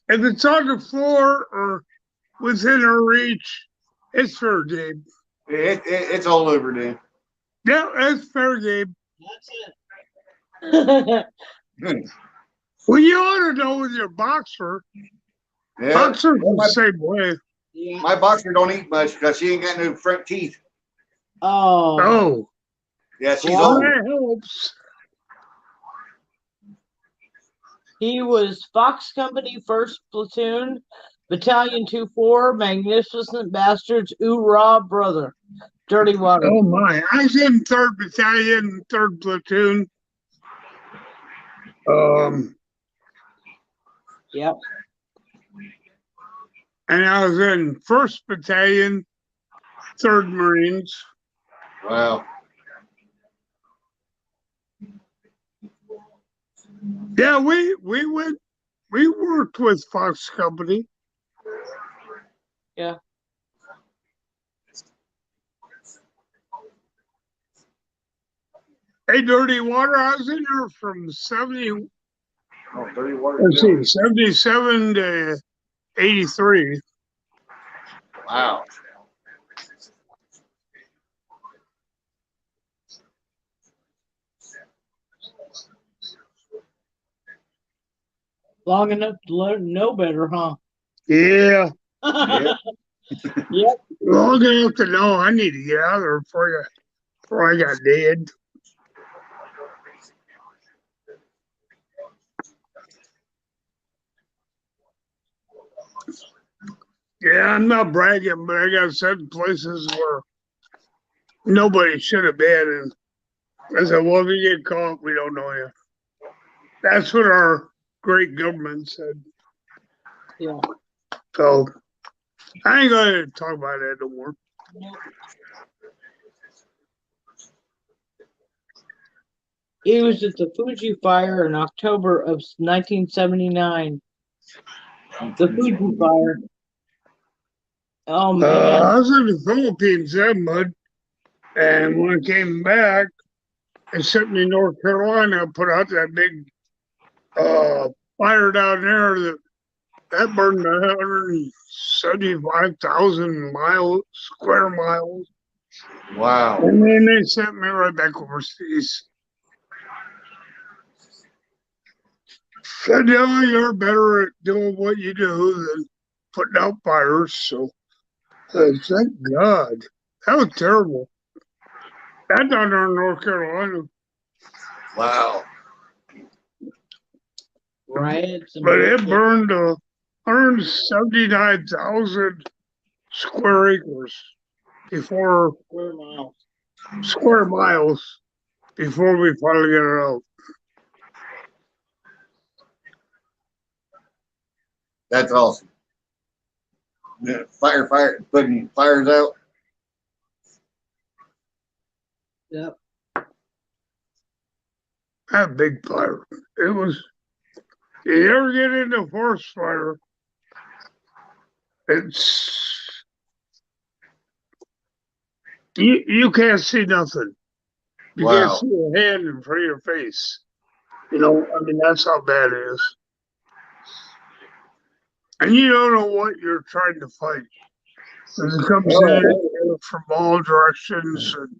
[SPEAKER 4] If it's on the floor or within her reach, it's fair game.
[SPEAKER 5] It's all over there.
[SPEAKER 4] Yeah, it's fair game.
[SPEAKER 6] That's it.
[SPEAKER 4] Well, you ought to know with your boxer.
[SPEAKER 5] Yeah.
[SPEAKER 4] Boxer's
[SPEAKER 5] Well,
[SPEAKER 4] the same way.
[SPEAKER 6] Yeah.
[SPEAKER 5] my boxer don't eat much because she ain't got no front teeth.
[SPEAKER 6] Oh.
[SPEAKER 4] Oh,
[SPEAKER 5] Yeah, she's
[SPEAKER 6] Well,
[SPEAKER 5] old.
[SPEAKER 4] that helps.
[SPEAKER 6] He was Fox Company 1st Platoon, Battalion 2-4, Magnificent Bastards, Oorah Brother, Dirty Water.
[SPEAKER 4] Oh my! I was in 3rd Battalion, 3rd Platoon.
[SPEAKER 6] Yep.
[SPEAKER 4] And I was in 1st Battalion, 3rd Marines.
[SPEAKER 5] Wow.
[SPEAKER 4] Yeah, we worked with Fox Company.
[SPEAKER 6] Yeah.
[SPEAKER 4] Hey, Dirty Water, I was in there from 70,
[SPEAKER 5] Oh, dirty water.
[SPEAKER 4] let's see, 77 to 83.
[SPEAKER 5] Wow.
[SPEAKER 6] Long enough to know better, huh?
[SPEAKER 4] Yeah.
[SPEAKER 5] Yeah.
[SPEAKER 6] Yep.
[SPEAKER 4] Long enough to know I need to get out of there before I got dead. Yeah, I'm not bragging, but I got certain places where nobody should have been. And I said, well, if you get caught, we don't know you. That's what our great government said.
[SPEAKER 6] Yeah.
[SPEAKER 4] So I ain't going to talk about that no more.
[SPEAKER 6] He was at the Fuji fire in October of 1979. The Fuji fire. Oh man.
[SPEAKER 4] I was in the Philippines then, bud. And when I came back, they sent me to North Carolina, put out that big fire down there that burned 175,000 square miles.
[SPEAKER 5] Wow.
[SPEAKER 4] And then they sent me right back overseas. Said, no, you're better at doing what you do than putting out fires. So thank God. That was terrible. That down there in North Carolina.
[SPEAKER 5] Wow.
[SPEAKER 6] Riots.
[SPEAKER 4] But it burned 179,000 square acres before square miles before we finally get it out.
[SPEAKER 5] That's awesome. Yeah, putting fires out.
[SPEAKER 6] Yep.
[SPEAKER 4] That big fire. It was, you ever get into forest fire, you can't see nothing. You
[SPEAKER 5] Wow.
[SPEAKER 4] can't see a hand in front of your face. You know, I mean, that's how bad it is. And you don't know what you're trying to fight. And it comes in from all directions. And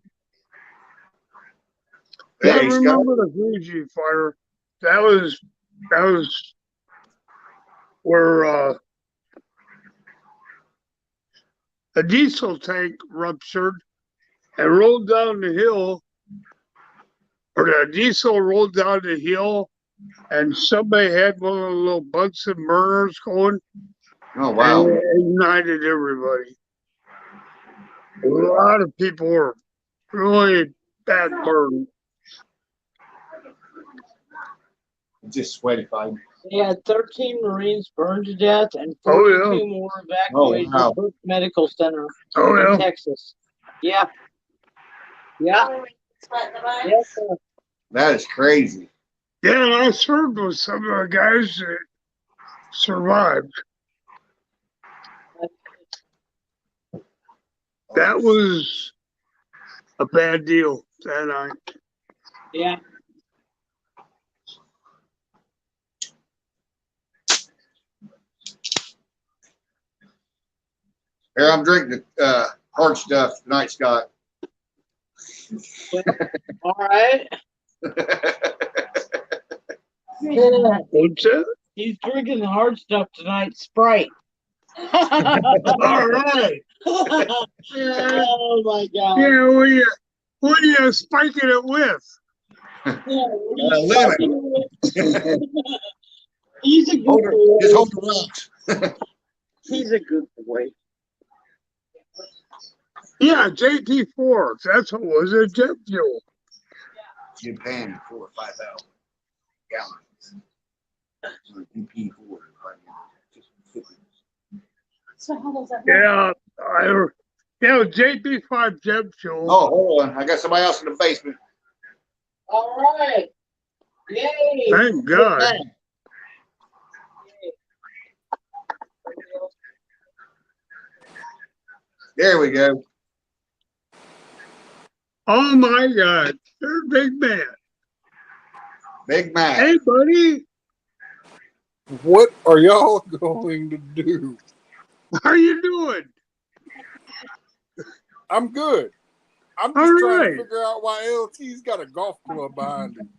[SPEAKER 4] yeah, I
[SPEAKER 5] Hey, Scott.
[SPEAKER 4] remember the Fuji fire. That was where a diesel tank ruptured and rolled down the hill, or the diesel rolled down the hill, and somebody had one of the little Bunsen burners going.
[SPEAKER 5] Oh, wow.
[SPEAKER 4] And it ignited everybody. A lot of people were really bad burned.
[SPEAKER 5] Just sweatified.
[SPEAKER 6] They had 13 Marines burned to death and
[SPEAKER 4] Oh,
[SPEAKER 6] 42
[SPEAKER 4] yeah.
[SPEAKER 6] more evacuated
[SPEAKER 5] Oh, wow.
[SPEAKER 6] to Brooke Medical Center
[SPEAKER 4] Oh,
[SPEAKER 6] in
[SPEAKER 4] yeah.
[SPEAKER 6] Texas. Yeah. Yeah. Yes, sir.
[SPEAKER 5] That is crazy.
[SPEAKER 4] Yeah, and I served with some of the guys that survived. That was a bad deal that night.
[SPEAKER 6] Yeah.
[SPEAKER 5] Here, I'm drinking the hard stuff tonight, Scott.
[SPEAKER 6] All right.
[SPEAKER 4] What's that?
[SPEAKER 6] He's drinking the hard stuff tonight, Sprite.
[SPEAKER 4] All right.
[SPEAKER 6] Oh my God.
[SPEAKER 4] Yeah, what are you spiking it with?
[SPEAKER 5] Lemon.
[SPEAKER 6] He's a good boy.
[SPEAKER 5] Just hold the rocks.
[SPEAKER 6] He's a good boy.
[SPEAKER 4] Yeah, JT4. That's what it was, a jet fuel.
[SPEAKER 5] Japan 4 or 5,000 gallons. DP4.
[SPEAKER 1] So how does that work?
[SPEAKER 4] Yeah, JP5 jet fuel.
[SPEAKER 5] Oh, hold on. I got somebody else in the basement.
[SPEAKER 6] All right. Yay!
[SPEAKER 4] Thank God.
[SPEAKER 5] There we go.
[SPEAKER 4] Oh my God. There's Big Man.
[SPEAKER 5] Big Mac.
[SPEAKER 4] Hey, buddy.
[SPEAKER 7] What are y'all going to do?
[SPEAKER 4] How you doing?
[SPEAKER 7] I'm good. I'm
[SPEAKER 4] All
[SPEAKER 7] just trying
[SPEAKER 4] right.
[SPEAKER 7] to figure out why LT's got a golf club behind him.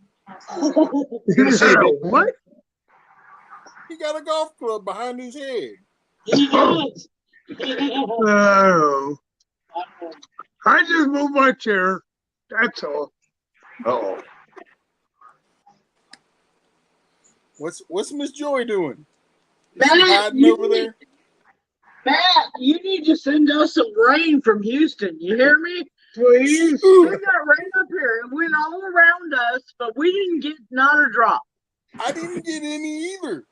[SPEAKER 5] Good to see you, Big Man.
[SPEAKER 4] What?
[SPEAKER 7] He got a golf club behind his head.
[SPEAKER 6] He does.
[SPEAKER 4] Oh. I just moved my chair. That's all.
[SPEAKER 5] Uh-oh.
[SPEAKER 7] What's Miss Joy doing? Is
[SPEAKER 6] Matt,
[SPEAKER 7] she hiding
[SPEAKER 6] you
[SPEAKER 7] over
[SPEAKER 6] need-
[SPEAKER 7] there?
[SPEAKER 6] Matt, you need to send us some rain from Houston. You hear me?
[SPEAKER 4] Please.
[SPEAKER 6] We got rain up here. It went all around us, but we didn't get not a drop.
[SPEAKER 7] I didn't get any either.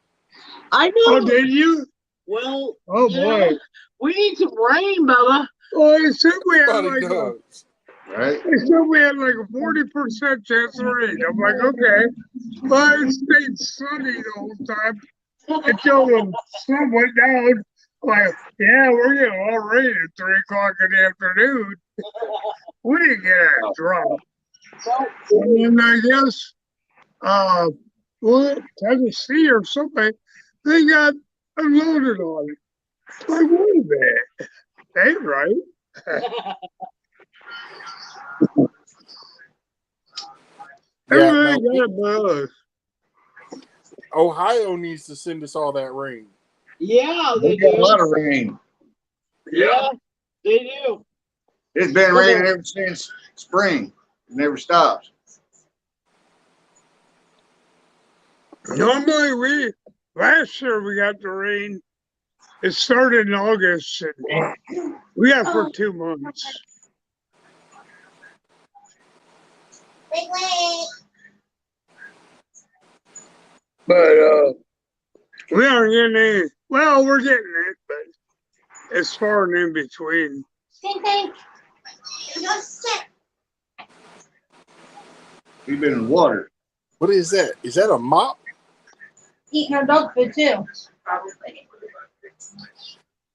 [SPEAKER 6] I
[SPEAKER 4] Oh,
[SPEAKER 6] know.
[SPEAKER 4] did you?
[SPEAKER 6] Well,
[SPEAKER 4] Oh,
[SPEAKER 6] yeah,
[SPEAKER 4] boy.
[SPEAKER 6] we need some rain, Bubba.
[SPEAKER 4] Well, they said we had
[SPEAKER 7] Everybody
[SPEAKER 4] like a,
[SPEAKER 7] does.
[SPEAKER 5] Right?
[SPEAKER 4] they said we had like a 40% chance of rain. I'm like, okay. But it stayed sunny the whole time until the sun went down. Like, yeah, we're getting a lot of rain at 3 o'clock in the afternoon. We didn't get a drop. And then I guess, well, Tennessee or something, they got unloaded on it. Like, wait a minute. That ain't right. Everything
[SPEAKER 7] no,
[SPEAKER 4] got buzz.
[SPEAKER 7] Ohio needs to send us all that rain.
[SPEAKER 6] Yeah,
[SPEAKER 5] We
[SPEAKER 6] they
[SPEAKER 5] got a
[SPEAKER 6] do.
[SPEAKER 5] lot of rain.
[SPEAKER 6] Yeah, they do.
[SPEAKER 5] It's been raining ever since spring. It never stops.
[SPEAKER 4] Normally, last year we got the rain. It started in August, and we got for 2 months.
[SPEAKER 3] Big Wing.
[SPEAKER 4] But we aren't getting any. Well, we're getting it, but it's far and in between.
[SPEAKER 3] Stink, stink. Go sit.
[SPEAKER 5] We've been in water.
[SPEAKER 7] What is that? Is that a mop?
[SPEAKER 3] Eating our dog food too. Probably.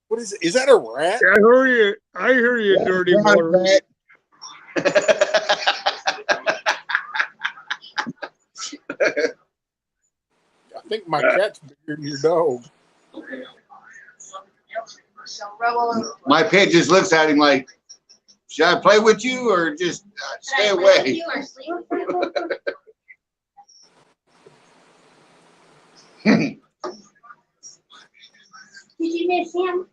[SPEAKER 7] What is it? Is that a rat?
[SPEAKER 4] I hear you. I hear you, dirty water.
[SPEAKER 5] Right.
[SPEAKER 7] I think my cat's bigger than your dog.
[SPEAKER 5] My pet just looks at him like, should I play with you or just stay away?
[SPEAKER 3] You or sleep with you? Did you miss him?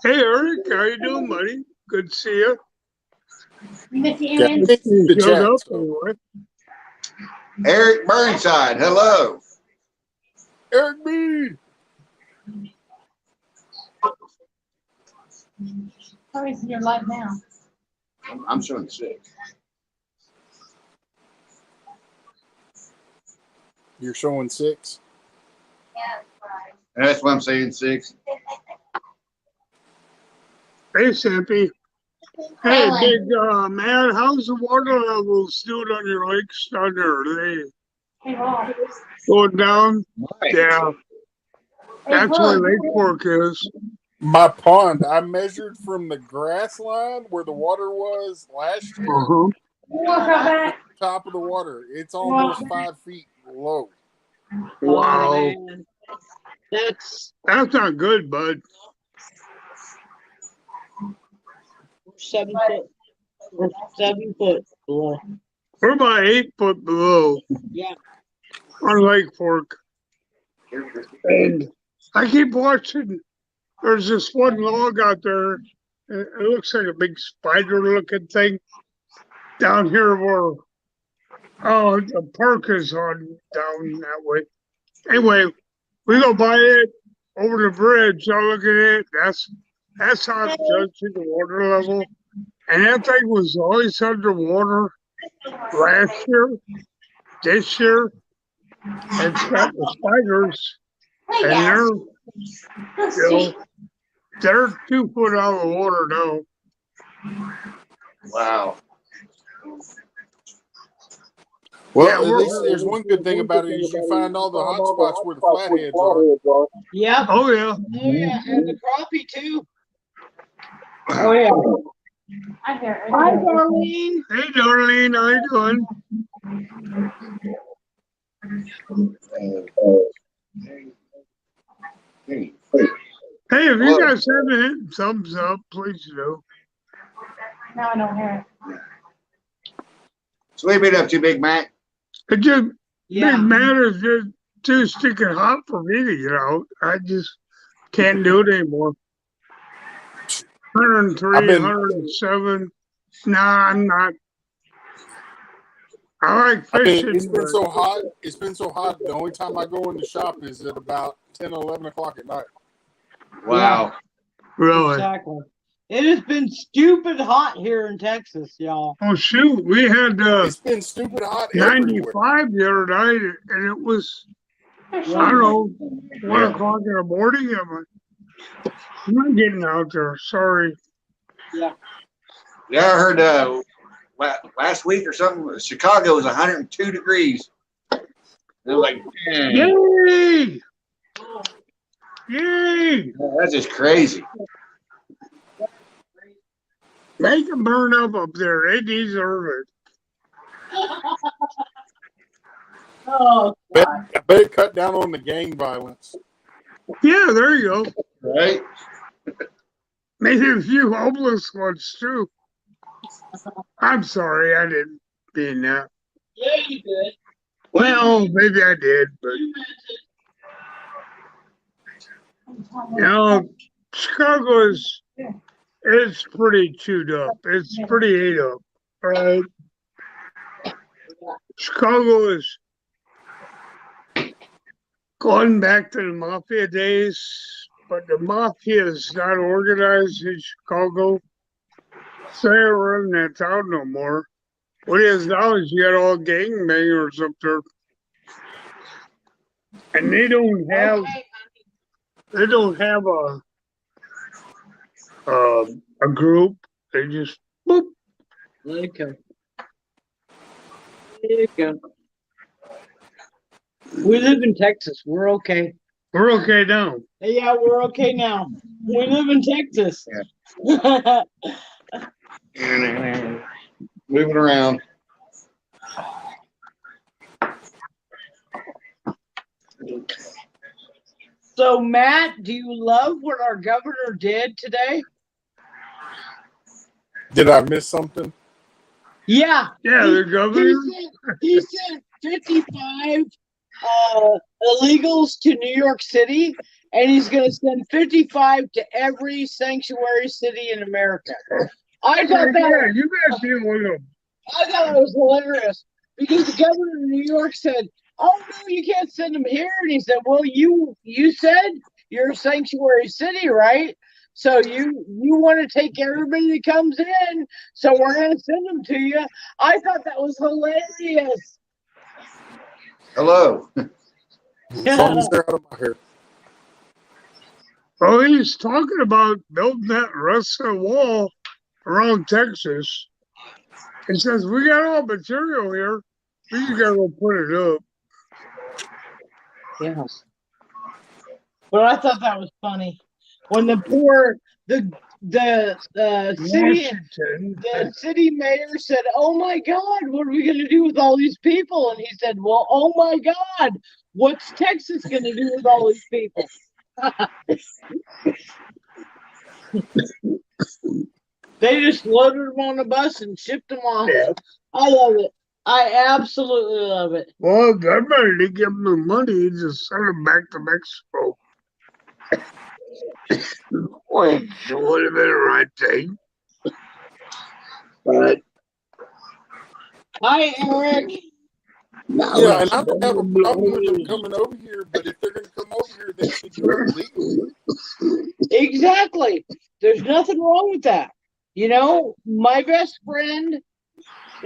[SPEAKER 4] Hey, Eric, how you doing, buddy? Good to see you.
[SPEAKER 3] You miss him?
[SPEAKER 7] Yeah,
[SPEAKER 3] Aaron?
[SPEAKER 7] the
[SPEAKER 4] You showed
[SPEAKER 7] chat,
[SPEAKER 4] up
[SPEAKER 7] so.
[SPEAKER 4] anyway.
[SPEAKER 5] Eric Burnside, hello.
[SPEAKER 7] Eric B.
[SPEAKER 1] How is your life now?
[SPEAKER 5] I'm showing 6.
[SPEAKER 7] You're showing 6.
[SPEAKER 3] Yeah, right.
[SPEAKER 5] That's why I'm saying 6.
[SPEAKER 4] Hey, Sappy. Hey, big man, how's the water levels doing on your lakes down there? Are they
[SPEAKER 1] Hey, Rob.
[SPEAKER 4] going down?
[SPEAKER 5] Right.
[SPEAKER 4] Yeah,
[SPEAKER 1] Hey,
[SPEAKER 4] that's where
[SPEAKER 1] look.
[SPEAKER 4] Lake Fork is.
[SPEAKER 7] My pond, I measured from the grass line where the water was last year,
[SPEAKER 4] Uh-huh.
[SPEAKER 1] Walk right back.
[SPEAKER 7] top of the water. It's almost 5 feet low.
[SPEAKER 4] Wow.
[SPEAKER 6] Oh, man. That's
[SPEAKER 4] That's not good, bud.
[SPEAKER 6] 7 foot. Or 7 foot below.
[SPEAKER 4] We're about 8 foot below
[SPEAKER 6] Yeah.
[SPEAKER 4] on Lake Fork. And I keep watching. There's this one log out there. It looks like a big spider looking thing down here where the park is on down that way. Anyway, we go by it over the bridge. I look at it. That's how it's judging the water level. And that thing was always underwater last year, this year. It's got the spiders,
[SPEAKER 3] Hey,
[SPEAKER 4] and
[SPEAKER 3] Dad.
[SPEAKER 4] they're, you know, they're 2 foot out of the water now.
[SPEAKER 5] Wow.
[SPEAKER 7] Well,
[SPEAKER 4] Yeah,
[SPEAKER 7] at least there's one good thing about it is you find all the hot spots where the flatheads are.
[SPEAKER 6] Yep.
[SPEAKER 4] Oh yeah.
[SPEAKER 6] Oh yeah, and the crappie too. Oh yeah.
[SPEAKER 1] I hear it.
[SPEAKER 6] Hi, Darlene.
[SPEAKER 4] Hey Darlene, how you doing?
[SPEAKER 5] Hey,
[SPEAKER 4] Hey, if
[SPEAKER 5] Hello.
[SPEAKER 4] you guys haven't hit thumbs up, please do.
[SPEAKER 1] No, I don't hear it.
[SPEAKER 5] so what have you been up to, Big Mac?
[SPEAKER 4] It just
[SPEAKER 6] Yeah.
[SPEAKER 4] Big Matt is just too sticking hot for me to get out. I just can't do it anymore. 103,
[SPEAKER 7] I've been-
[SPEAKER 4] 107. Nah, I'm not. I like fishing.
[SPEAKER 7] It's been
[SPEAKER 4] but-
[SPEAKER 7] so hot. It's been so hot. The only time I go in the shop is at about 10 or 11 o'clock at night.
[SPEAKER 5] Wow.
[SPEAKER 4] Really?
[SPEAKER 6] Exactly. It has been stupid hot here in Texas, y'all.
[SPEAKER 4] Oh shoot, we had
[SPEAKER 7] It's been stupid hot everywhere.
[SPEAKER 4] 95 the other night, and it was I don't know 1 o'clock in the morning. I'm not getting out there. Sorry.
[SPEAKER 5] Yeah, I heard last week or something, Chicago was 102 degrees. And I was like, dang,
[SPEAKER 4] Yay! Yay!
[SPEAKER 5] that's just crazy.
[SPEAKER 4] They can burn up there. They deserve it.
[SPEAKER 1] Oh,
[SPEAKER 7] I bet it cut down on the gang violence.
[SPEAKER 4] Yeah, there you go.
[SPEAKER 5] Right?
[SPEAKER 4] Maybe a few homeless ones too. I'm sorry, I didn't mean that.
[SPEAKER 6] Yeah, you did.
[SPEAKER 4] Well, maybe I did, but you know, Chicago is it's pretty chewed up. It's pretty ate up, right? Chicago is going back to the mafia days, but the mafia is not organized in Chicago. So they ain't running that town no more. What it is now is you got all gangbangers up there. And they don't have a group. They just boop.
[SPEAKER 6] There you go. There you go. We live in Texas. We're okay.
[SPEAKER 4] We're okay now.
[SPEAKER 6] Yeah, we're okay now. We live in Texas.
[SPEAKER 5] Moving around.
[SPEAKER 6] So, Matt, do you love what our governor did today?
[SPEAKER 7] Did I miss something?
[SPEAKER 6] Yeah.
[SPEAKER 4] Yeah, the governor.
[SPEAKER 6] He sent 55 illegals to New York City, and he's going to send 55 to every sanctuary city in America. I thought that
[SPEAKER 4] You guys deal with them.
[SPEAKER 6] I thought it was hilarious because the governor of New York said, "Oh no, you can't send them here." And he said, "Well, you said you're a sanctuary city, right? So you want to take everybody that comes in, so we're going to send them to you." I thought that was hilarious.
[SPEAKER 5] Hello.
[SPEAKER 7] As long as they're out of my hair.
[SPEAKER 4] Well, he's talking about building that rest of the wall around Texas. He says, we got all material here. We just got to go put it up.
[SPEAKER 6] Yes. But I thought that was funny when the city mayor said, "Oh my God, what are we going to do with all these people?" And he said, "Well, oh my God, what's Texas going to do with all these people?" They just loaded them on a bus and shipped them off.
[SPEAKER 4] Yeah.
[SPEAKER 6] I love it. I absolutely love it.
[SPEAKER 4] Well, everybody didn't give him the money. He just sent them back to Mexico. Well, it would have been the right thing. But
[SPEAKER 6] Hi, Eric.
[SPEAKER 7] Yeah, and I don't have a problem with them coming over here, but if they're going to come over here, they should do it legally.
[SPEAKER 6] Exactly. There's nothing wrong with that. You know, my best friend,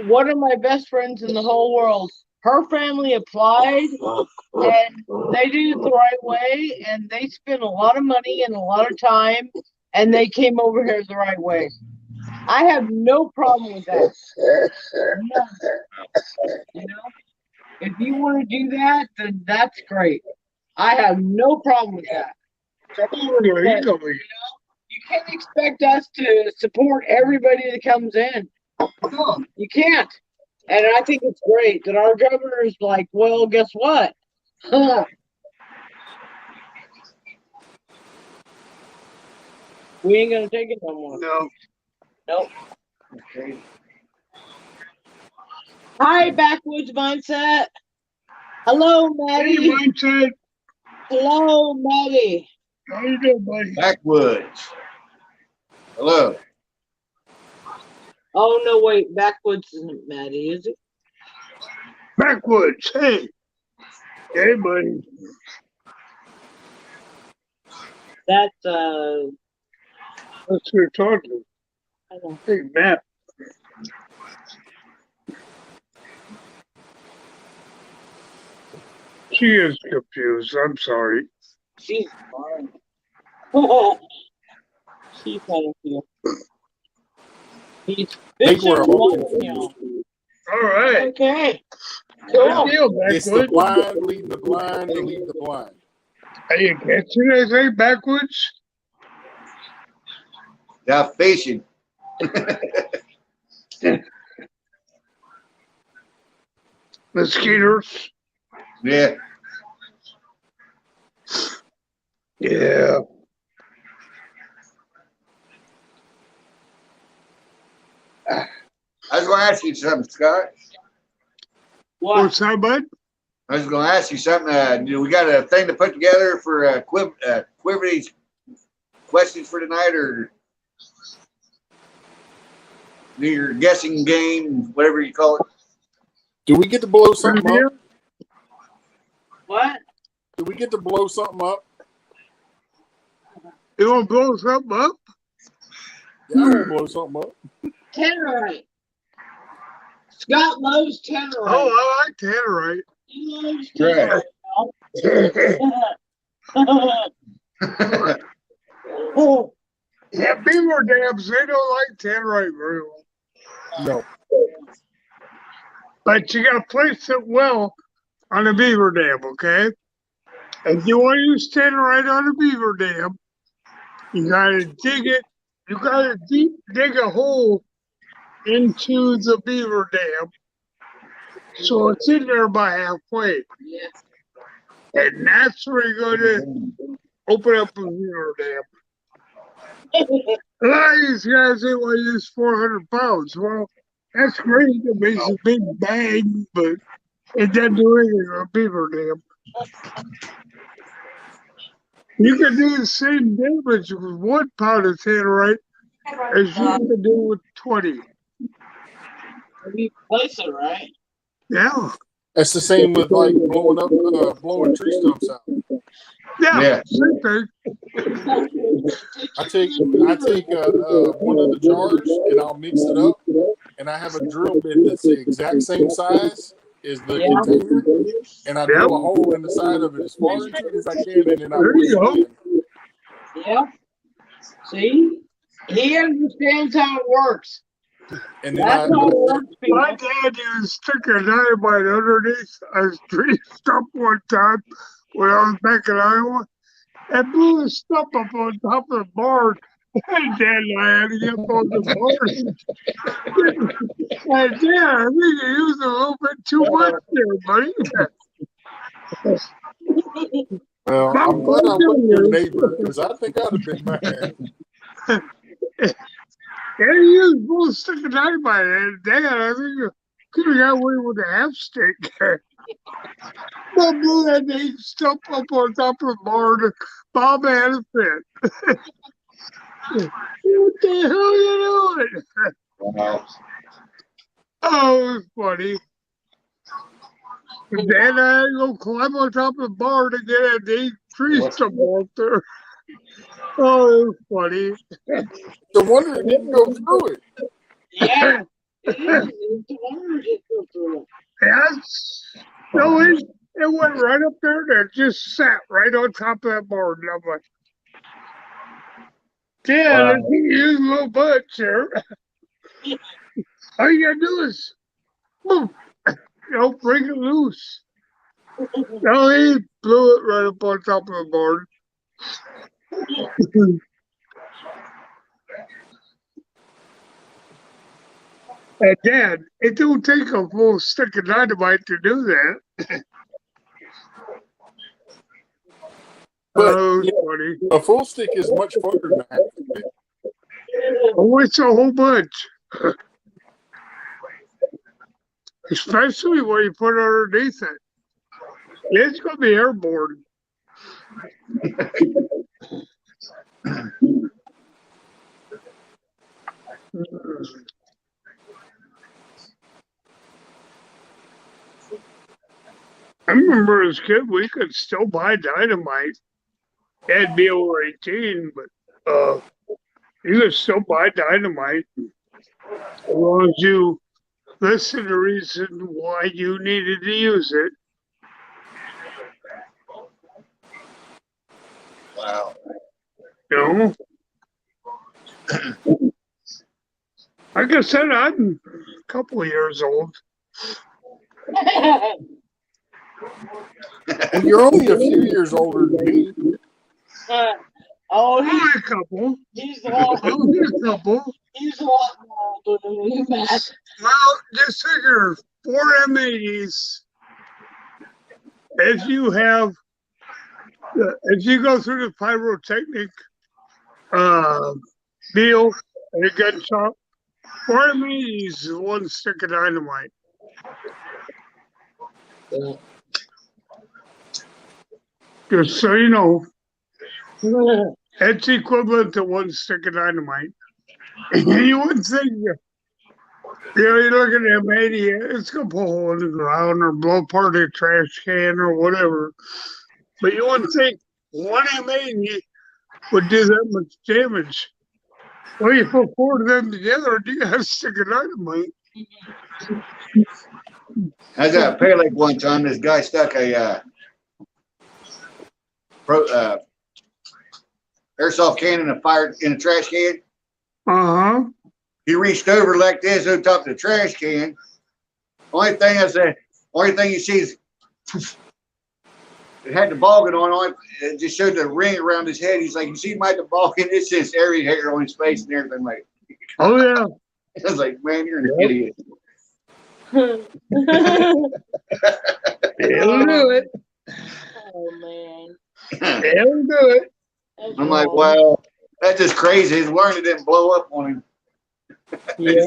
[SPEAKER 6] one of my best friends in the whole world, her family applied and they did it the right way and they spent a lot of money and a lot of time and they came over here the right way. I have no problem with that. None. You know, If you want to do that, then that's great. I have no problem with that.
[SPEAKER 4] Come on, legally.
[SPEAKER 6] You can't expect us to support everybody that comes in. No, you can't. And I think it's great that our governor is like, well, guess what? We ain't gonna take it no more.
[SPEAKER 4] No.
[SPEAKER 6] Nope.
[SPEAKER 5] Okay.
[SPEAKER 6] Hi, Backwoods Mindset. Hello,
[SPEAKER 4] Hey,
[SPEAKER 6] Maddie.
[SPEAKER 4] mindset.
[SPEAKER 6] Hello, Maddie.
[SPEAKER 4] How you doing, buddy?
[SPEAKER 5] Backwoods. Hello.
[SPEAKER 6] Oh no, wait, Backwoods isn't Maddie, is it?
[SPEAKER 4] Backwoods. Hey. Hey, buddy.
[SPEAKER 6] That's
[SPEAKER 4] That's who you're talking.
[SPEAKER 6] I don't
[SPEAKER 4] Hey, Matt. She is confused. I'm sorry.
[SPEAKER 6] she's fine. She's kind of cute. He's
[SPEAKER 7] think we're
[SPEAKER 6] fishing
[SPEAKER 7] all
[SPEAKER 6] one
[SPEAKER 7] confused.
[SPEAKER 4] All right.
[SPEAKER 6] Okay.
[SPEAKER 4] Good
[SPEAKER 6] Cool.
[SPEAKER 4] deal,
[SPEAKER 7] It's the
[SPEAKER 4] Backwoods.
[SPEAKER 7] blind leading the blind to lead the blind.
[SPEAKER 4] Are you catching anything, Backwoods?
[SPEAKER 5] Yeah, fishing.
[SPEAKER 4] Mosquitoes?
[SPEAKER 5] Yeah.
[SPEAKER 4] Yeah.
[SPEAKER 5] I was going to ask you something, Scott.
[SPEAKER 6] What?
[SPEAKER 4] What's that, bud?
[SPEAKER 5] I was going to ask you something. We got a thing to put together for Quiverly's questions for tonight, or your guessing game, whatever you call it.
[SPEAKER 7] Do we get to blow something up?
[SPEAKER 6] What?
[SPEAKER 7] Do we get to blow something up?
[SPEAKER 4] You want to blow something up?
[SPEAKER 7] Yeah, I want to blow something up.
[SPEAKER 6] Tannerite. Scott loves Tannerite.
[SPEAKER 4] Oh, I like Tannerite.
[SPEAKER 6] He loves
[SPEAKER 5] Right.
[SPEAKER 6] Tannerite. Oh,
[SPEAKER 4] Yeah, beaver dams, they don't like Tannerite very well.
[SPEAKER 7] No.
[SPEAKER 4] But you got to place it well on a beaver dam, okay? If you want to use Tannerite on a beaver dam, you got to dig it. You got to dig a hole into the beaver dam so it's in there by halfway.
[SPEAKER 6] yeah.
[SPEAKER 4] And that's where you're going to open up a beaver dam. A lot of these guys, they want to use 400 pounds. Well, that's great. It makes a big bang, but it doesn't do anything on a beaver dam. You can do the same damage with 1 pound of Tannerite as you can do with 20.
[SPEAKER 6] We place it right.
[SPEAKER 4] Yeah.
[SPEAKER 7] That's the same with like blowing up, blowing tree stumps out.
[SPEAKER 4] Yeah.
[SPEAKER 5] Yeah.
[SPEAKER 4] Same thing.
[SPEAKER 7] I take one of the jars and I'll mix it up, and I have a drill bit that's the exact same size as the container, and I drill a hole in the side of it as far into it as I can, and then I
[SPEAKER 4] There you
[SPEAKER 7] push it
[SPEAKER 4] go.
[SPEAKER 7] in.
[SPEAKER 6] Yeah. See? He understands how it works.
[SPEAKER 7] And then
[SPEAKER 6] That's how it works, people.
[SPEAKER 4] My dad used to stick a dynamite underneath a tree stump one time when I was back in Iowa and blew the stump up on top of the barn. And Dad and I had to get up on the barn. And Dad, I think you used a little bit too much there, buddy.
[SPEAKER 7] well, I'm glad I wasn't your neighbor because I think I'd have been mad.
[SPEAKER 4] And he used both stick of dynamite. And Dad, I think you could have got away with a half stick. But blew that big stump up on top of the barn. Bob had a fit. What the hell are you doing?
[SPEAKER 5] Wow.
[SPEAKER 4] Oh, it was funny. And then I had to go climb on top of the barn to get that big tree stump up there. Oh, it was funny.
[SPEAKER 7] No wonder it didn't go through it.
[SPEAKER 6] Yeah. It is. It's a wonder it didn't go through it.
[SPEAKER 4] Yes. No, it went right up there and it just sat right on top of that barn. And I'm like, Dad, I think you used a little much here. All you gotta do is boom. break it loose. No, he blew it right up on top of the board. And Dad, it don't take a full stick of dynamite to do that.
[SPEAKER 7] But
[SPEAKER 4] Oh,
[SPEAKER 7] yeah,
[SPEAKER 4] funny.
[SPEAKER 7] a full stick is much funner than half a stick.
[SPEAKER 4] Oh, it's a whole bunch. Especially when you put it underneath it. It's going to be airborne. I remember as a kid, we could still buy dynamite. You had to be over 18, but you could still buy dynamite as long as you listen to the reason why you needed to use it.
[SPEAKER 5] Wow.
[SPEAKER 4] You know? Like I said, I'm a couple of years old.
[SPEAKER 7] And you're only a few years older than me.
[SPEAKER 6] Oh,
[SPEAKER 4] Only a couple.
[SPEAKER 6] he's a lot.
[SPEAKER 4] Only a couple.
[SPEAKER 6] He's a lot more older than you, Matt.
[SPEAKER 4] Well, just figure 4 M80s. If you have, if you go through the pyrotechnic deal and a gun shop, 4 M80s is 1 stick of dynamite. Just so you know, it's equivalent to 1 stick of dynamite. And you wouldn't think, you look at M80, it's going to pull a hole in the ground or blow apart a trash can or whatever. But you wouldn't think 1 M80 would do that much damage. Well, you put 4 of them together and you got a stick of dynamite.
[SPEAKER 5] I was at a Pay Lake one time. This guy stuck a airsoft can in a trash can.
[SPEAKER 4] Uh-huh.
[SPEAKER 5] He reached over like this on top of the trash can. Only thing you see is it had the boggin on it. It just showed the ring around his head. He's like, you see my boggin? It's just every hair on his face and everything. Like,
[SPEAKER 4] Oh, yeah.
[SPEAKER 5] I was like, man, you're an idiot.
[SPEAKER 4] It'll do it.
[SPEAKER 6] Oh man.
[SPEAKER 4] It'll do it.
[SPEAKER 5] I'm like, wow, that's just crazy. His warranty didn't blow up on him.
[SPEAKER 6] Yeah.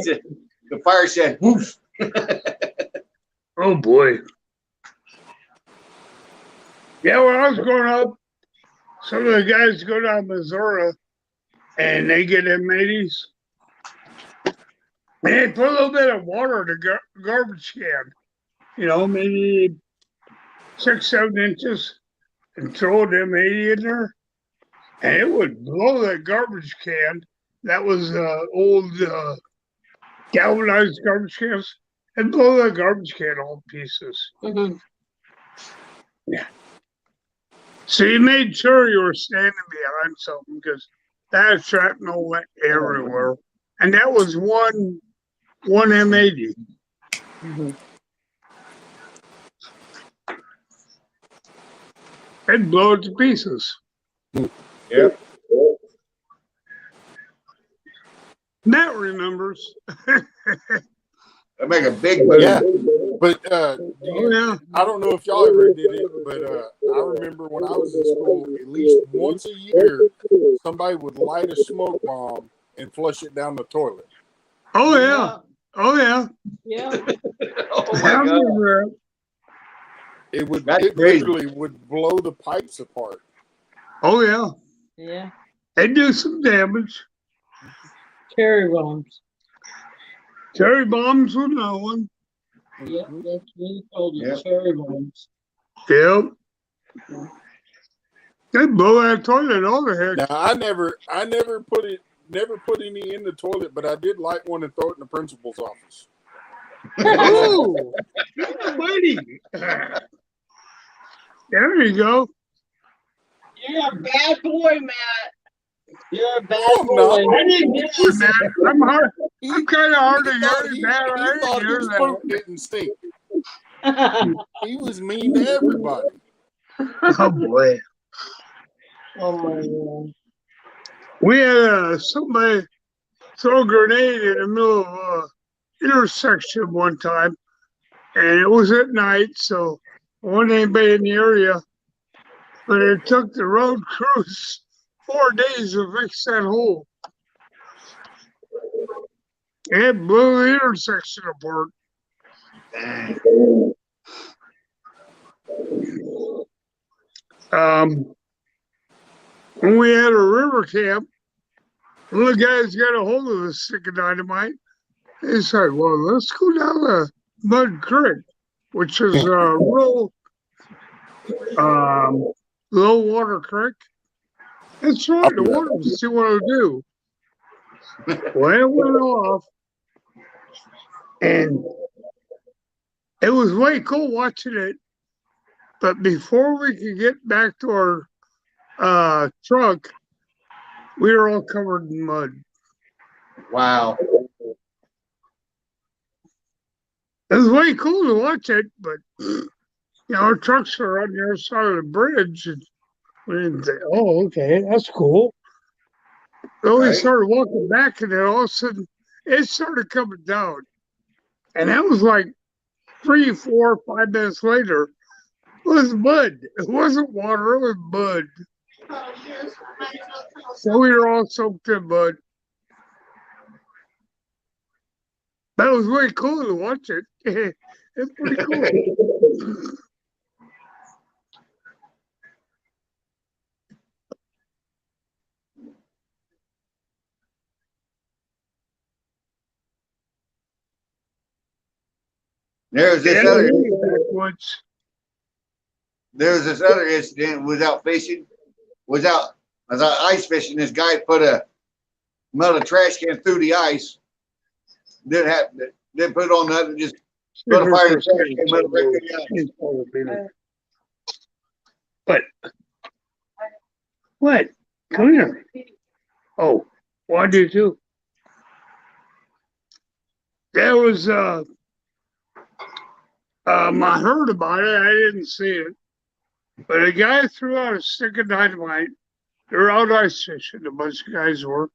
[SPEAKER 5] The fire said, whoosh.
[SPEAKER 4] Oh, boy. Yeah, when I was growing up, some of the guys go down Missouri and they get M80s. And they put a little bit of water in the garbage can, maybe 6-7 inches, and throw an M80 in there, and it would blow that garbage can. That was old galvanized garbage cans, and blow that garbage can all to pieces.
[SPEAKER 6] Mhm.
[SPEAKER 4] Yeah. So you made sure you were standing behind something because that shrapnel went everywhere, and that was one M80.
[SPEAKER 6] Mhm.
[SPEAKER 4] It'd blow it to pieces.
[SPEAKER 5] Yep.
[SPEAKER 4] Matt remembers.
[SPEAKER 5] I make a big boom.
[SPEAKER 7] Yeah. But
[SPEAKER 4] Oh, yeah.
[SPEAKER 7] I don't know if y'all ever did it, but I remember when I was in school, at least once a year, somebody would light a smoke bomb and flush it down the toilet.
[SPEAKER 4] Oh, yeah. Oh, yeah.
[SPEAKER 6] Yeah.
[SPEAKER 5] Oh
[SPEAKER 4] I
[SPEAKER 5] my God.
[SPEAKER 4] remember that.
[SPEAKER 7] It
[SPEAKER 5] crazy.
[SPEAKER 7] literally would blow the pipes apart.
[SPEAKER 4] Oh, yeah.
[SPEAKER 6] Yeah.
[SPEAKER 4] They do some damage.
[SPEAKER 6] Cherry bombs.
[SPEAKER 4] Cherry bombs with no one.
[SPEAKER 6] Yeah, that's what they called it.
[SPEAKER 5] Yep.
[SPEAKER 6] Cherry bombs.
[SPEAKER 4] Yep. They blow that toilet all the heck.
[SPEAKER 7] Now I never put any in the toilet, but I did light one and throw it in the principal's office.
[SPEAKER 4] Ooh, yeah, buddy. There you go.
[SPEAKER 6] You're a bad boy, Matt. You're a bad
[SPEAKER 7] I'm
[SPEAKER 6] boy.
[SPEAKER 7] not.
[SPEAKER 4] I didn't get you, man. I'm kind of hard to
[SPEAKER 7] He thought
[SPEAKER 4] hear,
[SPEAKER 7] he
[SPEAKER 4] man. I
[SPEAKER 7] thought
[SPEAKER 4] didn't hear
[SPEAKER 7] his
[SPEAKER 4] that.
[SPEAKER 7] poop didn't stink. He was mean to everybody.
[SPEAKER 4] Oh boy.
[SPEAKER 6] Oh my God.
[SPEAKER 4] We had somebody throw a grenade in the middle of intersection one time, and it was at night, so there wasn't anybody in the area. But it took the road crews 4 days to fix that hole. It blew the intersection apart. When we had a river camp, one of the guys got a hold of the stick of dynamite. He said, well, let's go down the Mud Creek, which is a real low water creek. Let's throw it in the water and see what it'll do. Well, it went off, and it was way cool watching it. But before we could get back to our truck, we were all covered in mud.
[SPEAKER 5] Wow.
[SPEAKER 4] It was way cool to watch it, but our trucks are on the other side of the bridge, and we didn't think, oh, okay, that's cool. So we started walking back, and then all of a sudden, it started coming down. And that was like 3, 4, 5 minutes later. It was mud. It wasn't water, it was mud. So we were all soaked in mud. That was way cool to watch it. It's pretty cool.
[SPEAKER 5] There's this
[SPEAKER 4] Yeah,
[SPEAKER 5] other.
[SPEAKER 4] backwoods.
[SPEAKER 5] There's this other incident. Was out fishing. Was out ice fishing. This guy put a melted trash can through the ice. Didn't put it on nothing. Just put a fire in the trash can. Melted right through the ice.
[SPEAKER 4] But what? Come here. Oh, why did you? There was I heard about it. I didn't see it, but a guy threw out a stick of dynamite. They were out ice fishing. A bunch of guys were.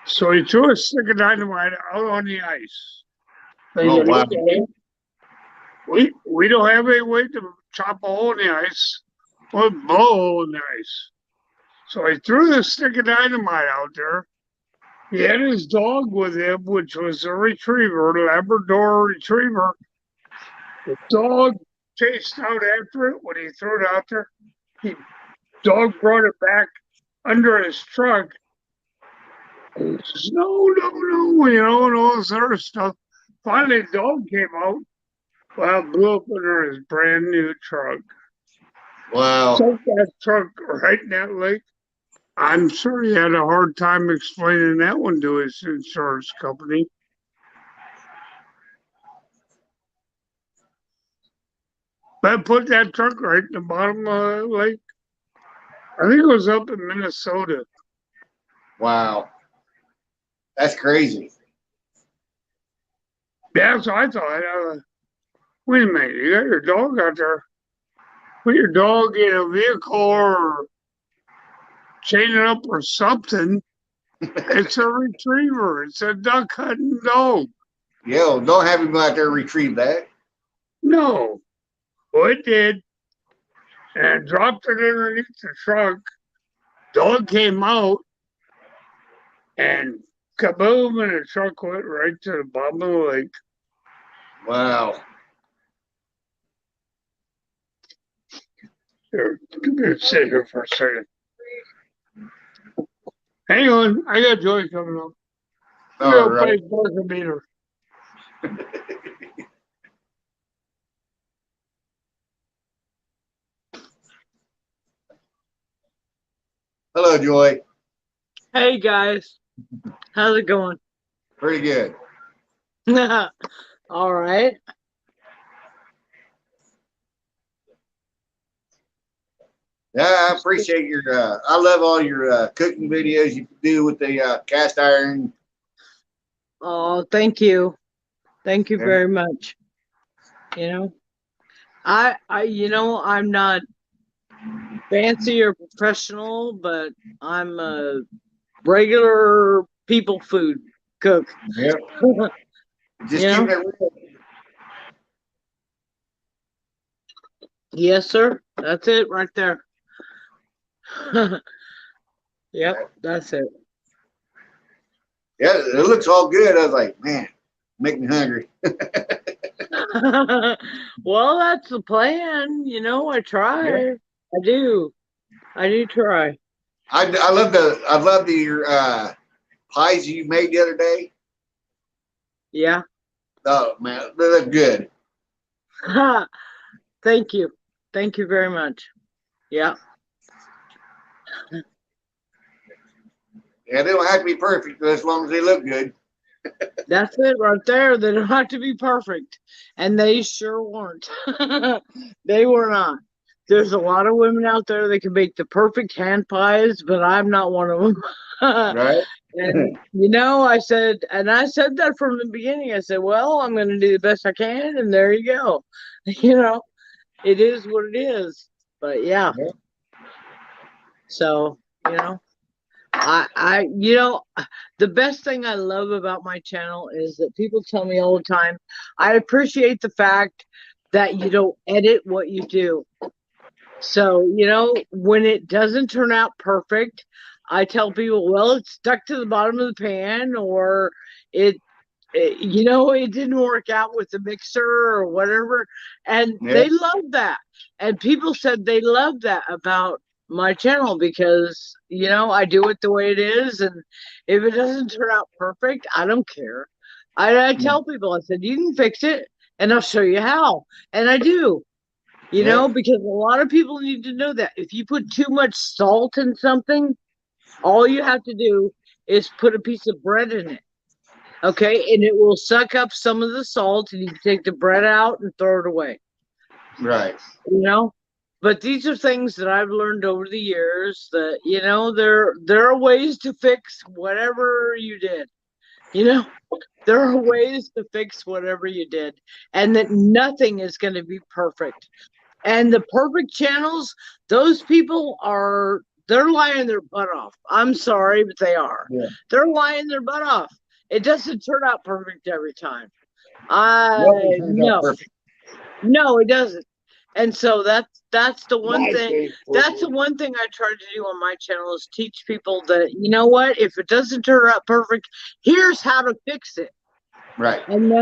[SPEAKER 4] So he threw a stick of dynamite out on the ice.
[SPEAKER 5] Oh, wow.
[SPEAKER 4] We don't have any way to chop a hole in the ice or blow a hole in the ice. So he threw the stick of dynamite out there. He had his dog with him, which was a retriever, a Labrador retriever. The dog chased out after it when he threw it out there. The dog brought it back under his truck. And he says, no, and all this other stuff. Finally, the dog came out. Well, blew up under his brand new truck.
[SPEAKER 5] Wow.
[SPEAKER 4] Took that truck right in that lake. I'm sure he had a hard time explaining that one to his insurance company. But put that truck right in the bottom of the lake. I think it was up in Minnesota.
[SPEAKER 5] Wow. That's crazy.
[SPEAKER 4] Yeah, so I thought, wait a minute, you got your dog out there. Put your dog in a vehicle or chain it up or something. It's a retriever. It's a duck hunting dog.
[SPEAKER 5] Yo, don't have him go out there retrieve that.
[SPEAKER 4] No. Well, it did. And dropped it underneath the truck. Dog came out and kaboom, and the truck went right to the bottom of the lake.
[SPEAKER 5] Wow.
[SPEAKER 4] Here, sit here for a second. Hang on, I got Joy coming up.
[SPEAKER 5] All right.
[SPEAKER 4] Play Barker Beater.
[SPEAKER 5] Hello, Joy.
[SPEAKER 6] Hey guys, how's it going?
[SPEAKER 5] Pretty good.
[SPEAKER 6] All right.
[SPEAKER 5] Yeah, I appreciate your. I love all your cooking videos you do with the cast iron.
[SPEAKER 6] Oh, thank you. Thank you
[SPEAKER 5] Yeah.
[SPEAKER 6] very much. You know, I'm not fancy or professional, but I'm a regular people food cook.
[SPEAKER 5] Yep. Just
[SPEAKER 6] Yeah.
[SPEAKER 5] keep it real.
[SPEAKER 6] Yes, sir. That's it right there. Yep, that's it.
[SPEAKER 5] Yeah, it looks all good. I was like, man, make me hungry.
[SPEAKER 6] Well, that's the plan. I try.
[SPEAKER 5] Yeah.
[SPEAKER 6] I do try.
[SPEAKER 5] I love the pies you made the other day.
[SPEAKER 6] Yeah.
[SPEAKER 5] Oh man, they look good.
[SPEAKER 6] Thank you. Thank you very much. Yeah.
[SPEAKER 5] Yeah, they don't have to be perfect, but as long as they look good.
[SPEAKER 6] That's it right there. They don't have to be perfect. And they sure weren't. They were not. There's a lot of women out there that can make the perfect hand pies, but I'm not one of them.
[SPEAKER 5] Right?
[SPEAKER 6] And I said that from the beginning. I said, well, I'm going to do the best I can, and there you go. It is what it is. But yeah.
[SPEAKER 5] Yeah.
[SPEAKER 6] So, the best thing I love about my channel is that people tell me all the time, I appreciate the fact that you don't edit what you do. So, when it doesn't turn out perfect, I tell people, well, it's stuck to the bottom of the pan, or it didn't work out with the mixer or whatever. And they love that. And people said they love that about my channel because, I do it the way it is. And if it doesn't turn out perfect, I don't care. I tell people, I said, you can fix it and I'll show you how. And I do. Because a lot of people need to know that if you put too much salt in something, all you have to do is put a piece of bread in it. Okay. And it will suck up some of the salt and you can take the bread out and throw it away.
[SPEAKER 5] Right.
[SPEAKER 6] But these are things that I've learned over the years that, there are ways to fix whatever you did. There are ways to fix whatever you did, and that nothing is going to be perfect. And the perfect channels, those people they're lying their butt off. I'm sorry, but they are.
[SPEAKER 5] Yeah.
[SPEAKER 6] They're lying their butt off. It doesn't turn out perfect every time. No, it doesn't. And so that's the one thing. That's the one thing I try to do on my channel is teach people that, what, if it doesn't turn out perfect, here's how to fix it.
[SPEAKER 5] Right.
[SPEAKER 6] And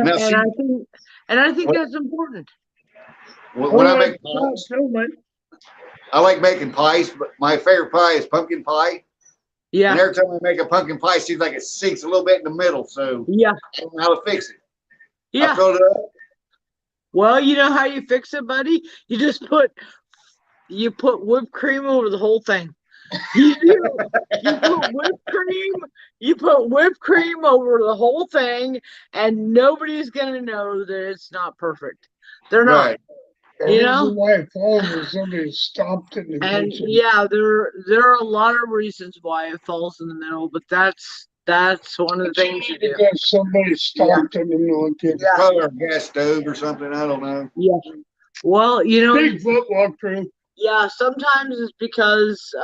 [SPEAKER 6] I think that's important.
[SPEAKER 5] When I make pies, I like making pies, but my favorite pie is pumpkin pie.
[SPEAKER 6] Yeah.
[SPEAKER 5] And every time I make a pumpkin pie, it seems like it sinks a little bit in the middle. So
[SPEAKER 6] yeah,
[SPEAKER 5] I don't know how to fix it.
[SPEAKER 6] Yeah.
[SPEAKER 5] I fill it up.
[SPEAKER 6] Well, you know how you fix it, buddy? You just put whipped cream over the whole thing. You put whipped cream over the whole thing, and nobody's gonna know that it's not perfect. They're not.
[SPEAKER 5] Right.
[SPEAKER 4] Why it falls is somebody stopped in the
[SPEAKER 6] And
[SPEAKER 4] kitchen.
[SPEAKER 6] yeah, there are a lot of reasons why it falls in the middle, but that's one of the things you do.
[SPEAKER 4] Because somebody stopped in the middle of the kitchen.
[SPEAKER 5] Probably our gas stove or something. I don't know.
[SPEAKER 6] Yeah. Well,
[SPEAKER 4] Bigfoot walked through.
[SPEAKER 6] yeah, sometimes it's because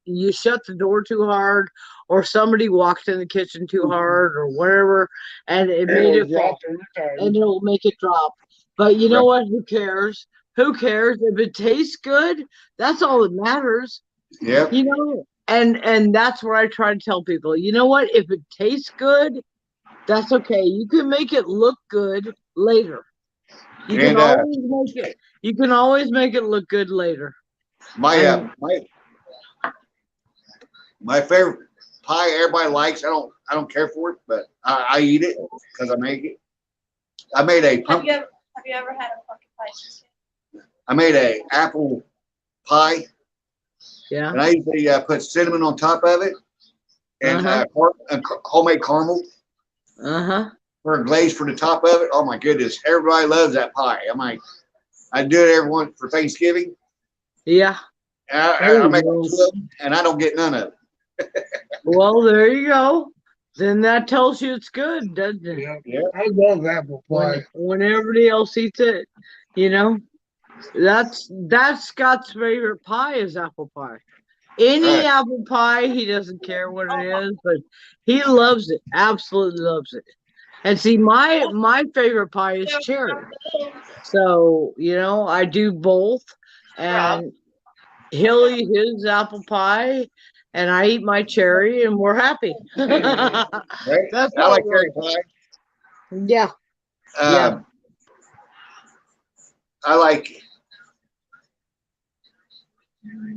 [SPEAKER 6] you shut the door too hard, or somebody walked in the kitchen too hard, or whatever, and it made it fall, and it'll make it drop. But you know what? Who cares? Who cares? If it tastes good, that's all that matters.
[SPEAKER 5] Yep.
[SPEAKER 6] And that's where I try to tell people, you know what? If it tastes good, that's okay. You can make it look good later. You can always make it look good later.
[SPEAKER 5] My favorite pie everybody likes. I don't care for it, but I eat it because I make it. I made a pumpkin.
[SPEAKER 3] Have you ever had a pumpkin pie?
[SPEAKER 5] I made a apple pie.
[SPEAKER 6] Yeah.
[SPEAKER 5] And I usually put cinnamon on top of it and homemade caramel for a glaze for the top of it. Oh my goodness, everybody loves that pie. I do it every once for Thanksgiving.
[SPEAKER 6] Yeah.
[SPEAKER 5] I make it, and I don't get none of it.
[SPEAKER 6] Well, there you go. Then that tells you it's good, doesn't it?
[SPEAKER 4] Yeah. I love apple pie.
[SPEAKER 6] When everybody else eats it, That's Scott's favorite pie is apple pie. Any
[SPEAKER 5] Right.
[SPEAKER 6] apple pie, he doesn't care what it is, but he loves it. Absolutely loves it. And see, my favorite pie is cherry. So, I do both. And he'll eat his apple pie and I eat my cherry and we're happy.
[SPEAKER 5] Right?
[SPEAKER 6] That's
[SPEAKER 5] I
[SPEAKER 6] how
[SPEAKER 5] like
[SPEAKER 6] it
[SPEAKER 5] cherry
[SPEAKER 6] works.
[SPEAKER 5] pie.
[SPEAKER 6] Yeah.
[SPEAKER 5] Um, I like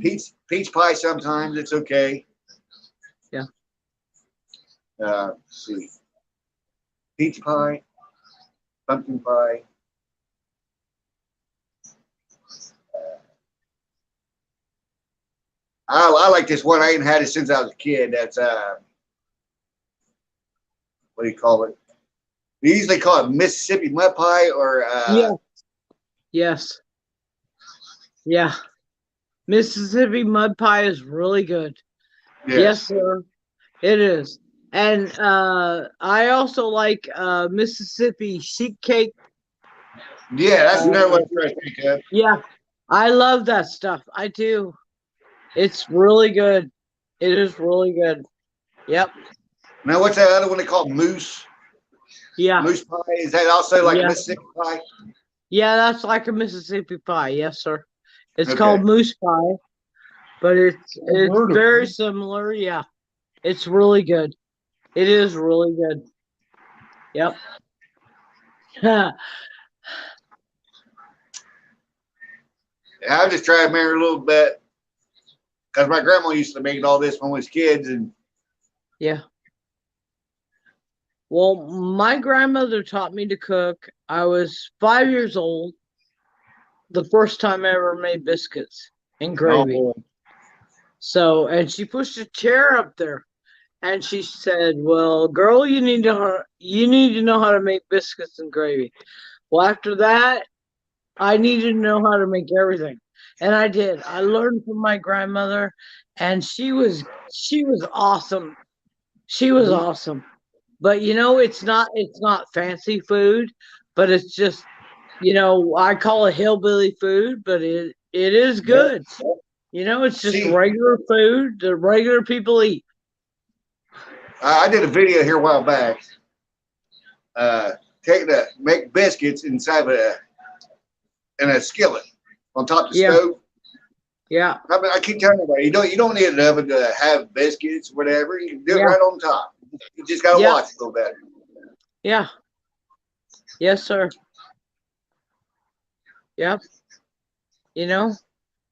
[SPEAKER 5] peach pie sometimes. It's okay.
[SPEAKER 6] Yeah.
[SPEAKER 5] Let's see. Peach pie, pumpkin pie. I like this one. I ain't had it since I was a kid. That's what do you call it? We usually call it Mississippi mud pie or
[SPEAKER 6] Yeah. Yes. Yeah. Mississippi mud pie is really good. Yes, sir. It is. And I also like Mississippi sheet cake.
[SPEAKER 5] Yeah, that's another one I'm trying to think of.
[SPEAKER 6] Yeah. I love that stuff. I do. It's really good. It is really good. Yep.
[SPEAKER 5] Now, what's that other one they call moose?
[SPEAKER 6] Yeah.
[SPEAKER 5] Moose pie? Is that also like
[SPEAKER 6] Yeah.
[SPEAKER 5] Mississippi pie?
[SPEAKER 6] Yeah, that's like a Mississippi pie. Yes, sir. It's
[SPEAKER 5] Okay.
[SPEAKER 6] called moose pie, but it's
[SPEAKER 4] heard of
[SPEAKER 6] very
[SPEAKER 4] it.
[SPEAKER 6] similar. Yeah. It's really good. It is really good. Yep.
[SPEAKER 5] I'm just trying to remember a little bit because my grandma used to make all this when we was kids, and
[SPEAKER 6] Yeah. Well, my grandmother taught me to cook. I was 5 years old the first time I ever made biscuits and gravy.
[SPEAKER 5] boy.
[SPEAKER 6] So, and she pushed a chair up there and she said, "Well, girl, you need to know how to make biscuits and gravy." Well, after that, I needed to know how to make everything. And I did. I learned from my grandmother and she was awesome. She was awesome. But it's not fancy food, but it's just, I call it hillbilly food, but it is good. It's just
[SPEAKER 5] See-
[SPEAKER 6] regular food that regular people eat.
[SPEAKER 5] I did a video here a while back. Make biscuits inside of in a skillet on top of the
[SPEAKER 6] Yeah.
[SPEAKER 5] stove.
[SPEAKER 6] Yeah.
[SPEAKER 5] I mean, I keep telling everybody, you don't need an oven to have biscuits, whatever. You can do it
[SPEAKER 6] Yeah.
[SPEAKER 5] right on top. You just gotta
[SPEAKER 6] Yeah.
[SPEAKER 5] watch it go better.
[SPEAKER 6] Yeah. Yes, sir. Yep.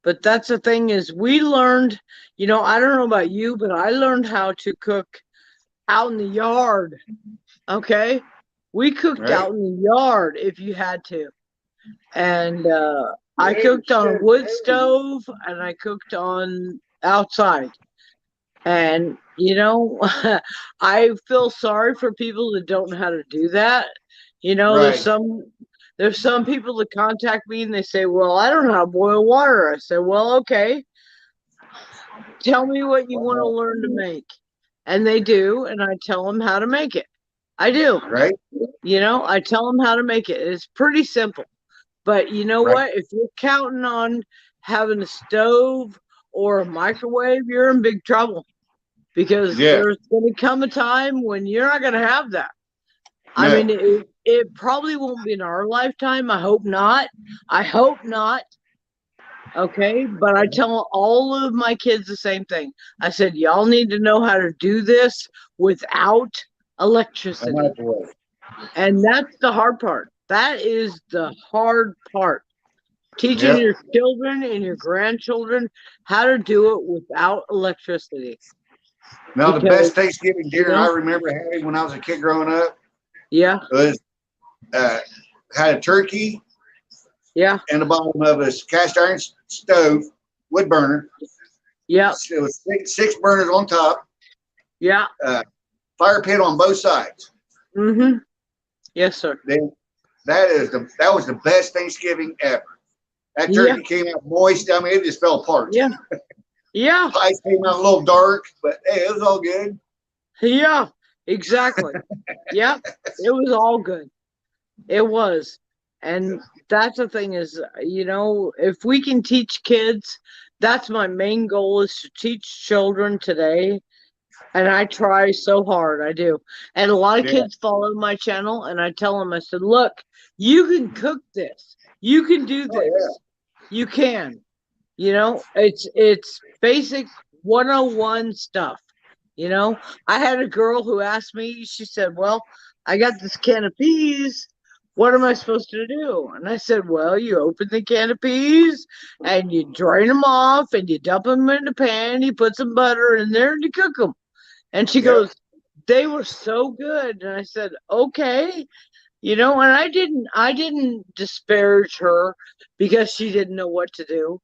[SPEAKER 6] But that's the thing is we learned, I don't know about you, but I learned how to cook out in the yard. Okay. We cooked
[SPEAKER 5] Right.
[SPEAKER 6] out in the yard if you had to. And I cooked on a wood stove and I cooked on outside. And I feel sorry for people that don't know how to do that.
[SPEAKER 5] Right.
[SPEAKER 6] There's some people that contact me and they say, "Well, I don't know how to boil water." I say, "Well, okay. Tell me what you want to learn to make." And they do, and I tell them how to make it. I do.
[SPEAKER 5] Right.
[SPEAKER 6] I tell them how to make it. It's pretty simple. But you know
[SPEAKER 5] Right.
[SPEAKER 6] what? If you're counting on having a stove or a microwave, you're in big trouble. Because
[SPEAKER 5] Yeah.
[SPEAKER 6] there's going to come a time when you're not going to have that. I
[SPEAKER 5] No.
[SPEAKER 6] mean, it probably won't be in our lifetime. I hope not. I hope not. Okay. But I tell all of my kids the same thing. I said, y'all need to know how to do this without electricity.
[SPEAKER 5] Microwave.
[SPEAKER 6] And that's the hard part. That is the hard part. Teaching
[SPEAKER 5] Yep.
[SPEAKER 6] your children and your grandchildren how to do it without electricity.
[SPEAKER 5] Now, the
[SPEAKER 6] Because-
[SPEAKER 5] best Thanksgiving dinner I remember having when I was a kid growing up
[SPEAKER 6] Yeah.
[SPEAKER 5] was had a turkey
[SPEAKER 6] Yeah.
[SPEAKER 5] in the bottom of a cast iron stove, wood burner.
[SPEAKER 6] Yeah.
[SPEAKER 5] It was six burners on top,
[SPEAKER 6] Yeah.
[SPEAKER 5] fire pit on both sides.
[SPEAKER 6] Mm-hmm. Yes, sir.
[SPEAKER 5] Then that was the best Thanksgiving ever. That turkey came out moist. I mean, it just fell apart.
[SPEAKER 6] Yeah. Yeah.
[SPEAKER 5] Pies came out a little dark, but hey, it was all good.
[SPEAKER 6] Yeah. Exactly. Yeah. It was all good. It was. And that's the thing is, if we can teach kids, that's my main goal is to teach children today. And I try so hard, I do. And a lot of kids follow my channel, and I tell them, I said, look, you can cook this. You can do this. You can. It's basic 101 stuff. I had a girl who asked me, she said, well, I got this can of peas. What am I supposed to do? And I said, well, you open the can of peas and you drain them off and you dump them in the pan. You put some butter in there and you cook them. And she goes, they were so good. And I said, okay. And I didn't disparage her because she didn't know what to do.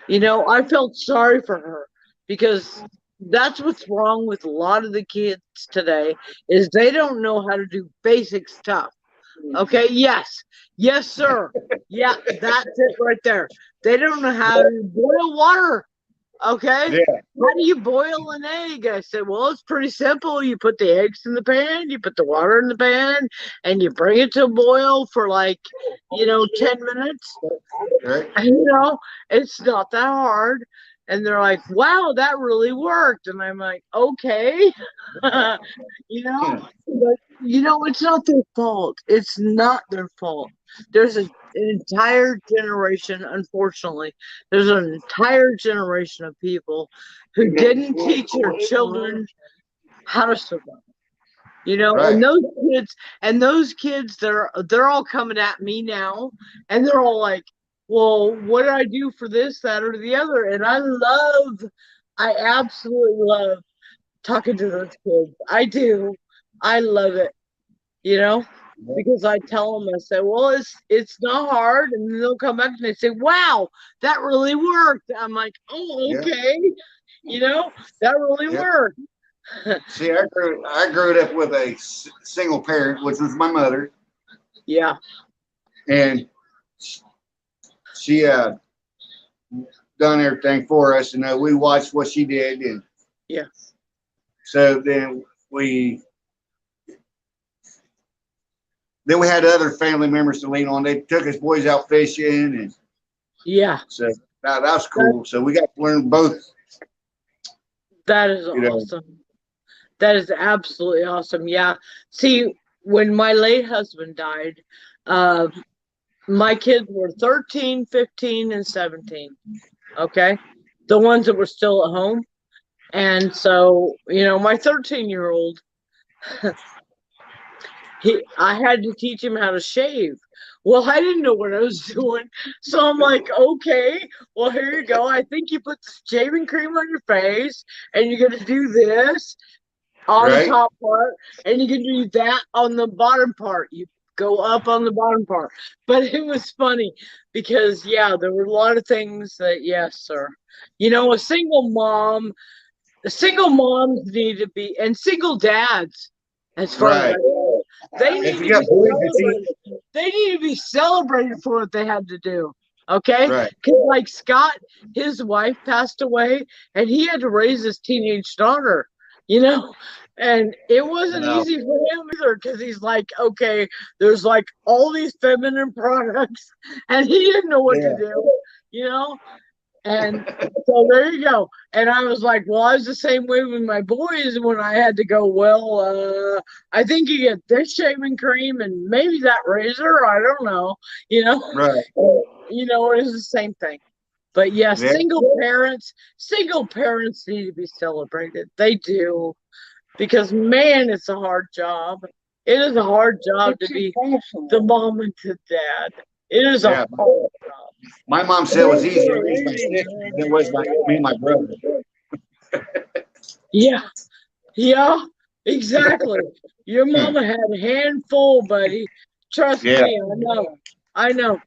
[SPEAKER 6] I felt sorry for her because that's what's wrong with a lot of the kids today is they don't know how to do basic stuff. Okay, yes, sir. Yeah, that's it right there. They don't know how to boil water. Okay, how do you boil an egg? I said, well, it's pretty simple. You put the eggs in the pan, you put the water in the pan, and you bring it to a boil for 10 minutes.
[SPEAKER 5] Right.
[SPEAKER 6] And, it's not that hard. And they're like, wow, that really worked. And I'm like, okay. But, it's not their fault. It's not their fault. There's an entire generation, unfortunately, there's an entire generation of people who didn't teach their children how to survive.
[SPEAKER 5] Right.
[SPEAKER 6] And those kids, they're all coming at me now, and they're all like, well, what do I do for this, that, or the other? And I absolutely love talking to those kids. I do. I love it, because I tell them, I say, well, it's not hard. And then they'll come back and they say, wow, that really worked. I'm like, oh, okay. That really worked.
[SPEAKER 5] See, I grew up with a single parent, which was my mother.
[SPEAKER 6] Yeah.
[SPEAKER 5] And she done everything for us, and we watched what she did, and so then we had other family members to lean on. They took us boys out fishing, and so that was cool. So we got to learn both.
[SPEAKER 6] That is awesome. That is absolutely awesome. Yeah. See, when my late husband died, my kids were 13, 15, and 17. Okay. The ones that were still at home. And so, my 13-year-old, I had to teach him how to shave. Well, I didn't know what I was doing. So I'm like, okay, well, here you go. I think you put shaving cream on your face and you're going to do this on the top part and you can do that on the bottom part. You go up on the bottom part. But it was funny because, there were a lot of things that, yes, sir. A single moms need to be, and single dads, as far as I know, they need to be celebrated for what they had to do. Okay? Because like Scott, his wife passed away, and he had to raise his teenage daughter, and it wasn't easy for him either because he's like, okay, there's like all these feminine products, and he didn't know what to do, And so there you go. And I was like, well, I was the same way with my boys when I had to go, well, I think you get this shaving cream and maybe that razor. I don't know,
[SPEAKER 5] Right.
[SPEAKER 6] It's the same thing. But single parents need to be celebrated. They do. Because, man, it's a hard job. It is a hard job to be the mom and the dad. It is a hard job.
[SPEAKER 5] My mom said it was easier to raise my sister than it was me and my brother.
[SPEAKER 6] Yeah, exactly. Your mama had a handful, buddy. Trust me, I know.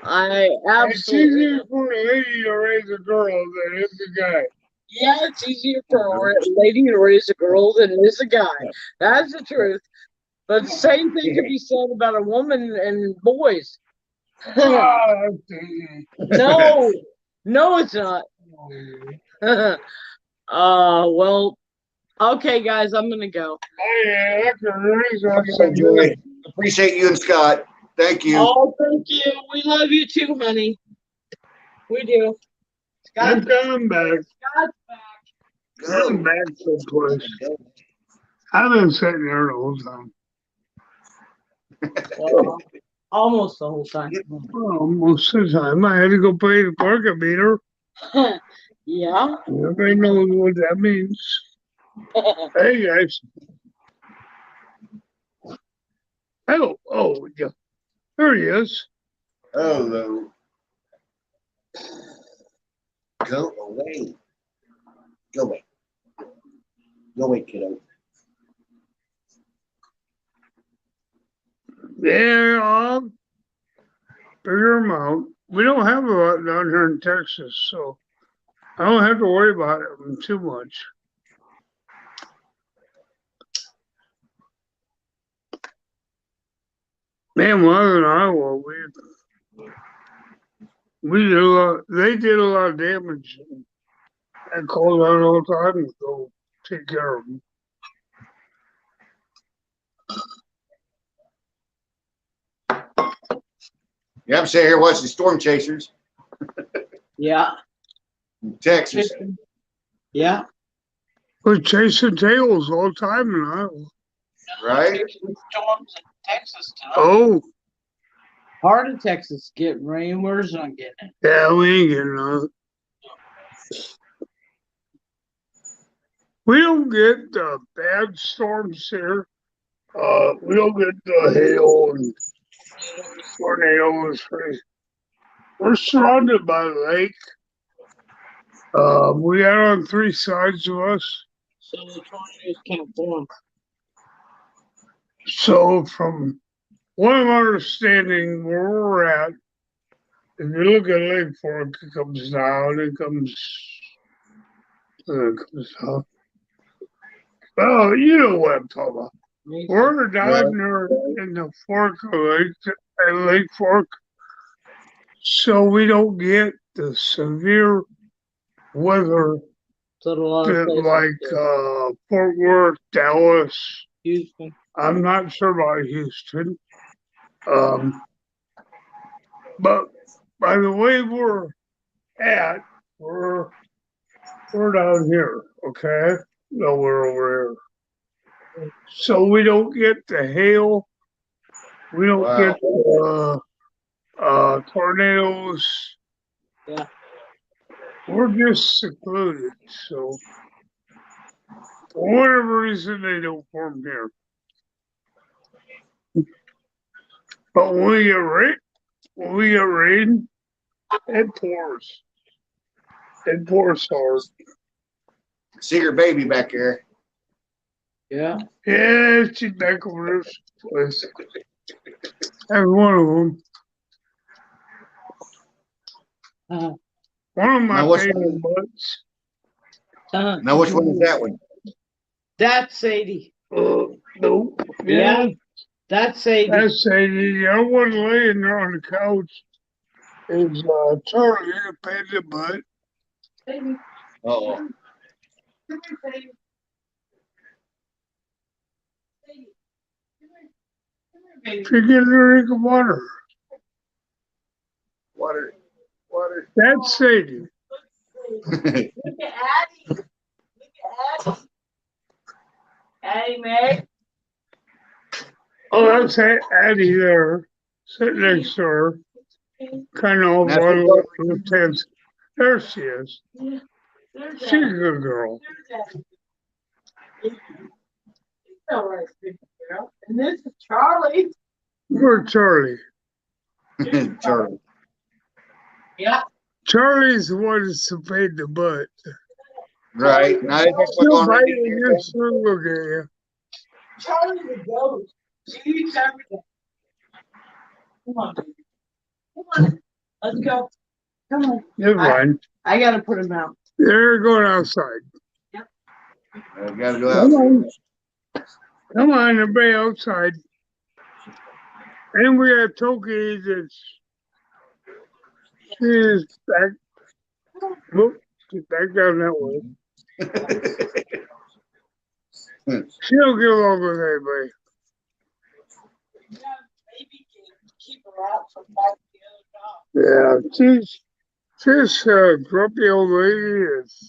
[SPEAKER 4] It's easier for a lady to raise a girl than it is a guy.
[SPEAKER 6] Yeah, it's easier for a lady to raise a girl than it is a guy. That's the truth. But the same thing can be said about a woman and boys. No, it's not. Well, okay, guys, I'm gonna go.
[SPEAKER 5] Joy. Appreciate you and Scott. Thank you.
[SPEAKER 6] Oh, thank you. We love you too, honey. We do.
[SPEAKER 4] I'm
[SPEAKER 6] Scott's
[SPEAKER 4] coming back.
[SPEAKER 6] back.
[SPEAKER 4] I'm back someplace. I've been sitting there the whole time.
[SPEAKER 6] Well, almost the whole time.
[SPEAKER 4] Oh, most of the time. I had to go pay the parking meter.
[SPEAKER 6] Yeah.
[SPEAKER 4] Everybody knows what that means. Hey, guys. Oh, yeah. There he is.
[SPEAKER 5] Hello. Go away. Go away. Go away, kiddo.
[SPEAKER 4] Yeah, I'll figure them out. We don't have a lot down here in Texas, so I don't have to worry about it too much. Man, when I was in Iowa, we did a lot. They did a lot of damage. I called out all the time to go take care of them.
[SPEAKER 5] Yeah, I'm sitting here watching Storm Chasers
[SPEAKER 6] Yeah.
[SPEAKER 5] in Texas.
[SPEAKER 6] Yeah.
[SPEAKER 4] We're chasing tails all the time in Iowa.
[SPEAKER 5] Right?
[SPEAKER 6] Storms in Texas too.
[SPEAKER 4] Oh,
[SPEAKER 6] Part of Texas getting rain. Where's not getting it?
[SPEAKER 4] yeah, we ain't getting none. We don't get bad storms here. We don't get the hail and tornadoes. We're surrounded by a lake. We got on three sides of us.
[SPEAKER 6] So the tornadoes can't form.
[SPEAKER 4] So from what I'm understanding where we're at, if you look at Lake Fork, it comes down, it comes down. Oh, you know what I'm talking about. We're down there in the fork of Lake Fork, so we don't get the severe weather
[SPEAKER 6] So a lot of
[SPEAKER 4] that
[SPEAKER 6] places
[SPEAKER 4] like Fort Worth, Dallas.
[SPEAKER 6] Houston.
[SPEAKER 4] I'm not sure about Houston. But by the way we're at, we're down here, okay? No, we're over here. So we don't get the hail. We don't
[SPEAKER 5] Wow.
[SPEAKER 4] get tornadoes.
[SPEAKER 6] Yeah.
[SPEAKER 4] We're just secluded, so for whatever reason they don't form here. But when we get rain, it pours. It pours hard.
[SPEAKER 5] See your baby back there.
[SPEAKER 6] Yeah.
[SPEAKER 4] Yeah, she's back over this place. That's one of them. One of my
[SPEAKER 5] Now, what's
[SPEAKER 4] favorite butts.
[SPEAKER 5] Now, which one is that one?
[SPEAKER 6] That's Sadie.
[SPEAKER 4] Nope.
[SPEAKER 6] Yeah. That's Sadie.
[SPEAKER 4] That's Sadie. The other one laying there on the couch is Charlie, the panda butt.
[SPEAKER 6] Sadie.
[SPEAKER 5] Uh-oh.
[SPEAKER 6] Come here, Sadie. Sadie. Come here, baby.
[SPEAKER 4] She get a drink of water.
[SPEAKER 5] Water.
[SPEAKER 4] That's Sadie.
[SPEAKER 3] Look at Addie. Look at Addie. Addie Mae.
[SPEAKER 4] Oh, that's Addie there, sitting next to her. Kind of
[SPEAKER 5] That's
[SPEAKER 4] over
[SPEAKER 5] what-
[SPEAKER 4] the tents. There she is.
[SPEAKER 3] Yeah. There's
[SPEAKER 4] She's a
[SPEAKER 3] Addie.
[SPEAKER 4] good girl.
[SPEAKER 3] There's Addie. It's all right, big girl. And this is Charlie.
[SPEAKER 4] Poor Charlie.
[SPEAKER 5] Charlie.
[SPEAKER 3] Yeah.
[SPEAKER 4] Charlie's the one that's paid the butt.
[SPEAKER 5] Right. Now, that's
[SPEAKER 4] She'll
[SPEAKER 5] what's
[SPEAKER 4] bite
[SPEAKER 5] going
[SPEAKER 4] you
[SPEAKER 5] on.
[SPEAKER 4] just to look at you.
[SPEAKER 3] Charlie's a ghost. She eats everything. Come on, baby. Come on. Let's go. Come on.
[SPEAKER 4] Never mind.
[SPEAKER 6] I gotta put him out.
[SPEAKER 4] They're going outside.
[SPEAKER 5] I gotta go
[SPEAKER 4] Come
[SPEAKER 5] out.
[SPEAKER 4] on. Come on, everybody outside. And we got Toki that's she is back. Look, she's back down that way. She don't get along with anybody.
[SPEAKER 3] Yeah, baby can keep out from back the other job.
[SPEAKER 4] Yeah, she's grumpy old lady is,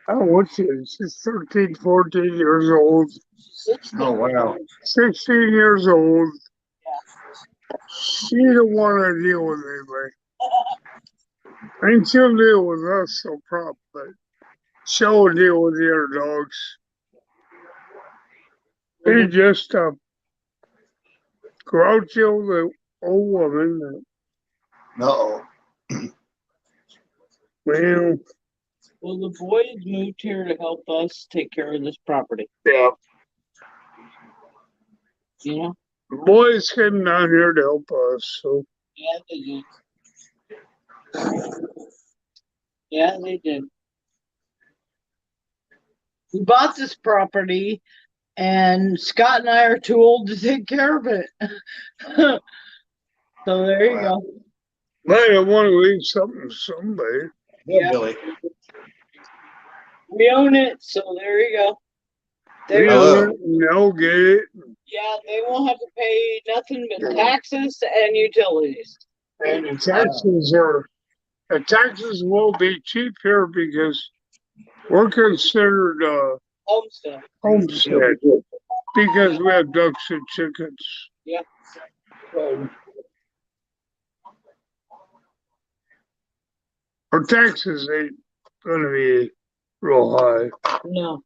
[SPEAKER 4] I don't know what she is. She's 13, 14 years old,
[SPEAKER 3] 16.
[SPEAKER 5] Oh, wow.
[SPEAKER 4] 16 years old. She don't want to deal with anybody. And she'll deal with us, no problem, but she'll deal with the other dogs. She's just a grouchy old woman that,
[SPEAKER 5] Uh-oh.
[SPEAKER 4] well,
[SPEAKER 6] Well, the boys moved here to help us take care of this property.
[SPEAKER 4] yeah,
[SPEAKER 6] You know?
[SPEAKER 4] the boys came down here to help us, so.
[SPEAKER 6] Yeah, they did. Yeah, they did. We bought this property, and Scott and I are too old to take care of it. So there you go.
[SPEAKER 4] But I want to leave something to somebody.
[SPEAKER 5] Yeah, Billy.
[SPEAKER 6] We own it, so there you go.
[SPEAKER 4] We
[SPEAKER 5] Hello.
[SPEAKER 4] own it, and they'll get it.
[SPEAKER 6] Yeah, they won't have to pay nothing but taxes and utilities.
[SPEAKER 4] And the taxes will be cheap here because we're considered
[SPEAKER 6] Homestead.
[SPEAKER 4] homestead because we have ducks and chickens.
[SPEAKER 6] Yeah.
[SPEAKER 4] Our taxes ain't gonna be real high.
[SPEAKER 6] No.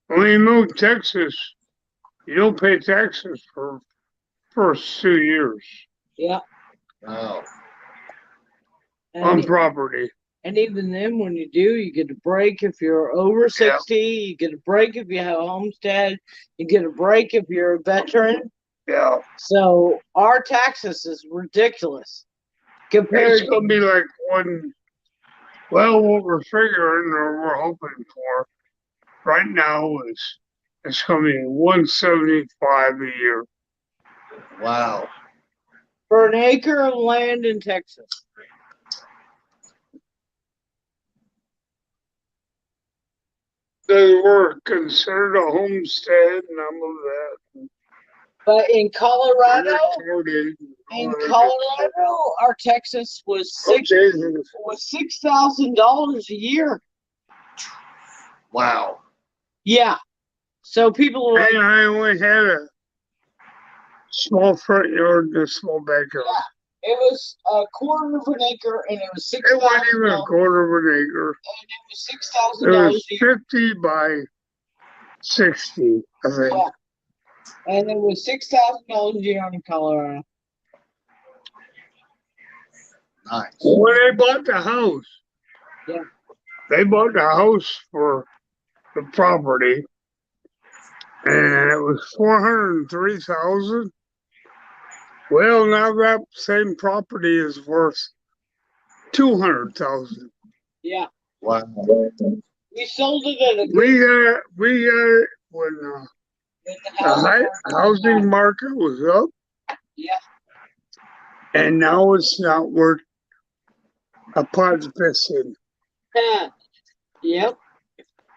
[SPEAKER 4] When you move to Texas, you don't pay taxes for first 2 years
[SPEAKER 6] Yeah.
[SPEAKER 5] Oh,
[SPEAKER 4] on
[SPEAKER 6] And,
[SPEAKER 4] property.
[SPEAKER 6] and even then, when you do, you get a break if you're over 60. You get a break if you have a homestead. You get a break if you're a veteran.
[SPEAKER 4] Yeah,
[SPEAKER 6] So our taxes is ridiculous compared.
[SPEAKER 4] it's gonna be like well, what we're figuring or we're hoping for right now is it's gonna be 175 a year.
[SPEAKER 5] wow.
[SPEAKER 6] For an acre of land in Texas.
[SPEAKER 4] They were considered a homestead and all of that.
[SPEAKER 6] But in Colorado,
[SPEAKER 4] Recorded.
[SPEAKER 6] our Texas was $6,000 a year.
[SPEAKER 5] Wow.
[SPEAKER 6] Yeah. So people were like,
[SPEAKER 4] And I only had a small front yard and a small backyard.
[SPEAKER 6] it was a quarter of an acre, and it was
[SPEAKER 4] It wasn't even a
[SPEAKER 6] $6,000.
[SPEAKER 4] quarter of an acre.
[SPEAKER 6] And it was
[SPEAKER 4] It
[SPEAKER 6] $6,000
[SPEAKER 4] was
[SPEAKER 6] a year.
[SPEAKER 4] 50 by 60, I think.
[SPEAKER 6] Yeah. And it was $6,000 a year in Colorado.
[SPEAKER 5] Nice.
[SPEAKER 4] When they bought the house,
[SPEAKER 6] Yeah.
[SPEAKER 4] they bought the house for the property, and it was 403,000. Well, now that same property is worth 200,000.
[SPEAKER 6] Yeah.
[SPEAKER 5] Wow.
[SPEAKER 6] We sold it at a good
[SPEAKER 4] We got it when the housing market was up,
[SPEAKER 6] Yeah.
[SPEAKER 4] and now it's not worth a pot's pissing.
[SPEAKER 6] Yeah. Yep.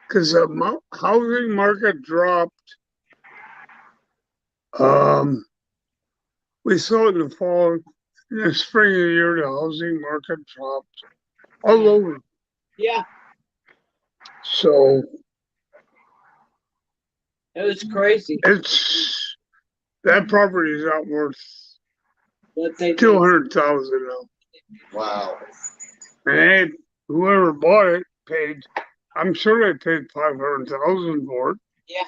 [SPEAKER 4] Because the housing market dropped. We saw it in the fall, in the spring of the year, the housing market dropped all over.
[SPEAKER 6] Yeah.
[SPEAKER 4] So
[SPEAKER 6] It was crazy.
[SPEAKER 4] that property is not worth
[SPEAKER 6] But they
[SPEAKER 4] 200,000 now.
[SPEAKER 5] Wow.
[SPEAKER 4] And whoever bought it paid. I'm sure they paid 500,000 for it.
[SPEAKER 6] Yeah.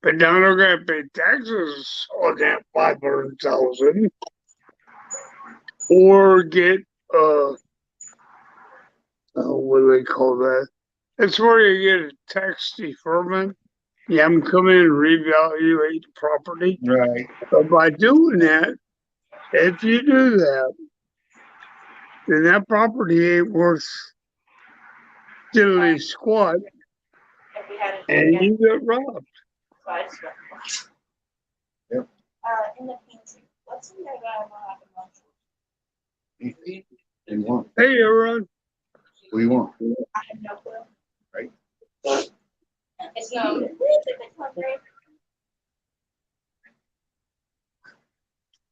[SPEAKER 4] But now they're gonna pay taxes on that 500,000, or get what do they call that? It's where you get a tax deferment. You have them come in and reevaluate the property.
[SPEAKER 5] Right.
[SPEAKER 4] But by doing that, if you do that, then that property ain't worth diddly squat, and you get robbed.
[SPEAKER 5] Yep.
[SPEAKER 1] In the pantry. What's in there that I will have in lunch?
[SPEAKER 5] You want?
[SPEAKER 4] Hey, everyone.
[SPEAKER 5] What do you want?
[SPEAKER 1] I have no clue.
[SPEAKER 5] Right.
[SPEAKER 1] It's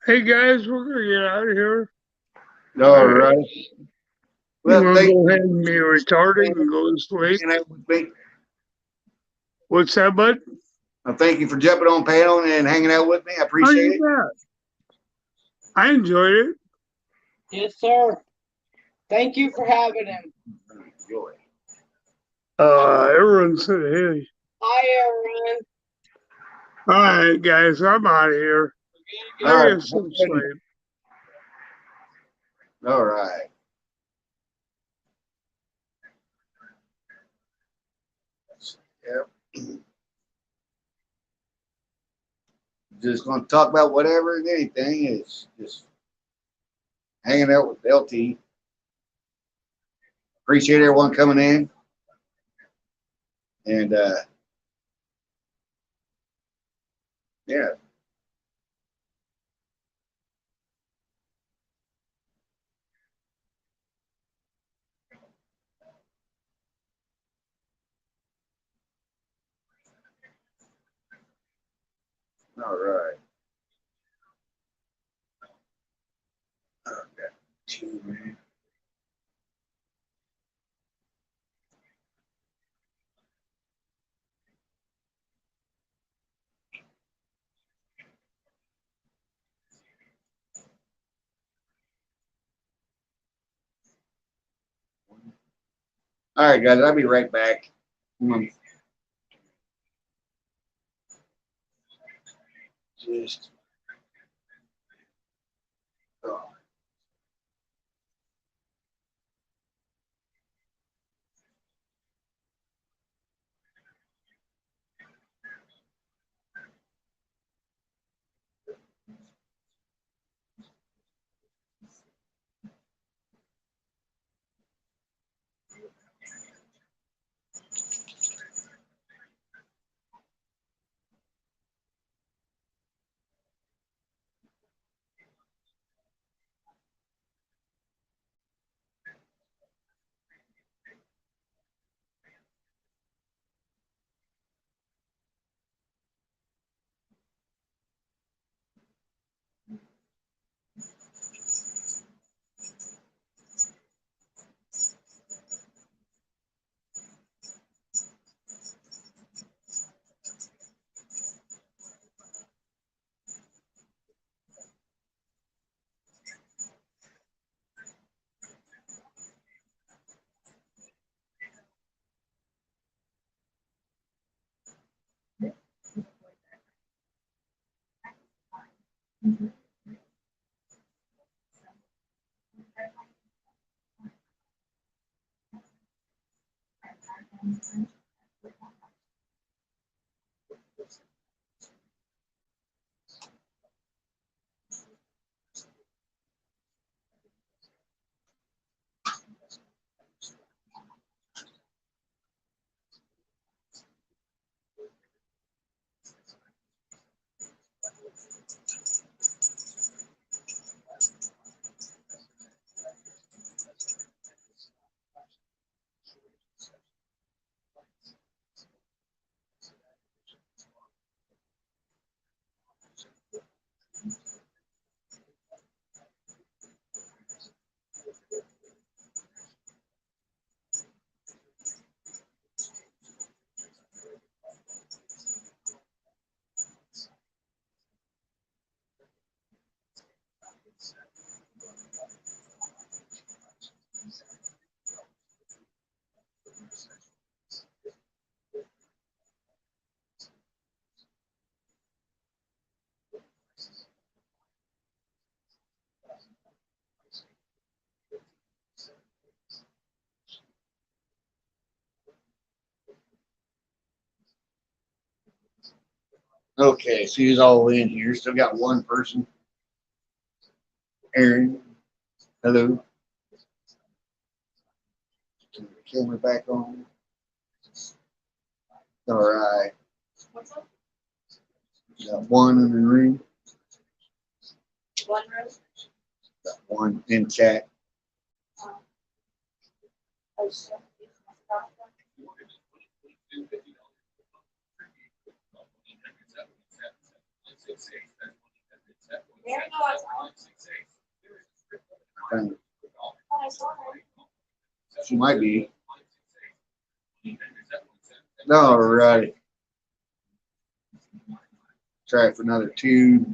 [SPEAKER 4] Hey, guys, we're going to get out of here.
[SPEAKER 5] All right.
[SPEAKER 4] You
[SPEAKER 5] Well,
[SPEAKER 4] want to
[SPEAKER 5] thank
[SPEAKER 4] go ahead and be retarded and go to sleep?
[SPEAKER 5] you.
[SPEAKER 4] What's that, bud?
[SPEAKER 5] Thank you for jumping on panel and hanging out with me. I
[SPEAKER 4] Oh,
[SPEAKER 5] appreciate it.
[SPEAKER 4] you bet. I enjoyed it.
[SPEAKER 6] Yes, sir. Thank you for having him.
[SPEAKER 5] Enjoy.
[SPEAKER 4] Everyone said hey.
[SPEAKER 6] Hi, everyone.
[SPEAKER 4] All right, guys, I'm out of here.
[SPEAKER 5] All
[SPEAKER 4] I
[SPEAKER 5] right.
[SPEAKER 4] get some sleep.
[SPEAKER 5] All right. Yep. Just going to talk about whatever and anything. It's just hanging out with LT. Appreciate everyone coming in. And yeah. All right. Okay. Two, man. All right, guys. I'll be right back. Just. Oh. Okay, so he's all in here. Still got one person. Aaron, hello. Turn the camera back on. All right.
[SPEAKER 1] What's up?
[SPEAKER 5] Got one in the room.
[SPEAKER 1] One room?
[SPEAKER 5] Got one in chat. She might be. All right. Try it for another two.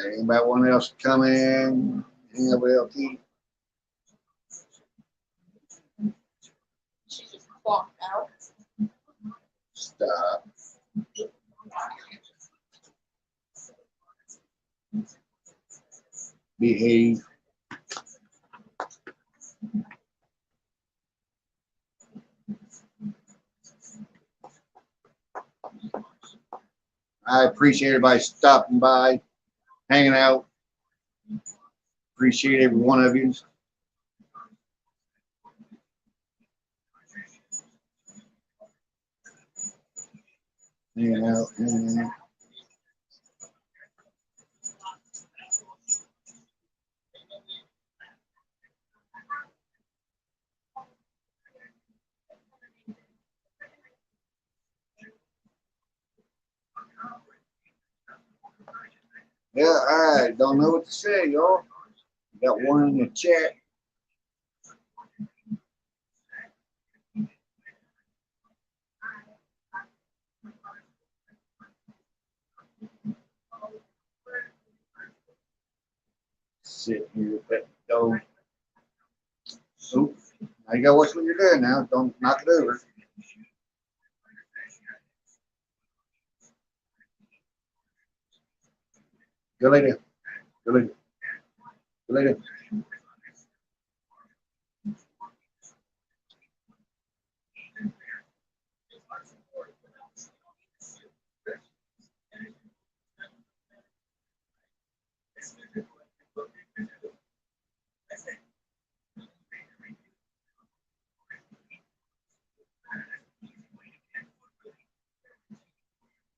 [SPEAKER 5] Anybody want else to come in? Anybody else eat?
[SPEAKER 1] Walk out.
[SPEAKER 5] Stop. Behave. I appreciate everybody stopping by, hanging out. Appreciate every one of you. Hanging out, hanging out. Yeah, I don't know what to say, y'all. Got one in the chat. Sit here with that dog. Oop. Now you gotta watch what you're doing now. Don't knock it over. Go lay down. Go lay down. Go lay down.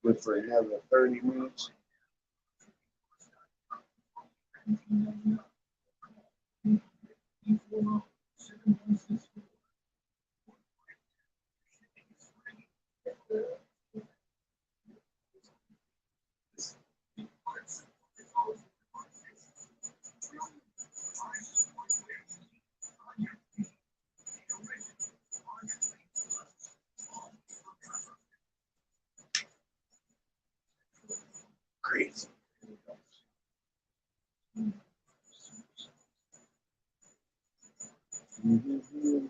[SPEAKER 5] Good for another 30 minutes. Crazy. Mm-hmm.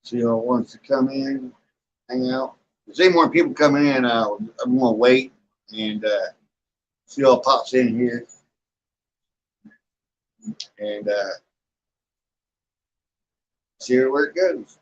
[SPEAKER 5] See who wants to come in, hang out. If there's any more people coming in, I'm gonna wait and see who pops in here. And see where it goes.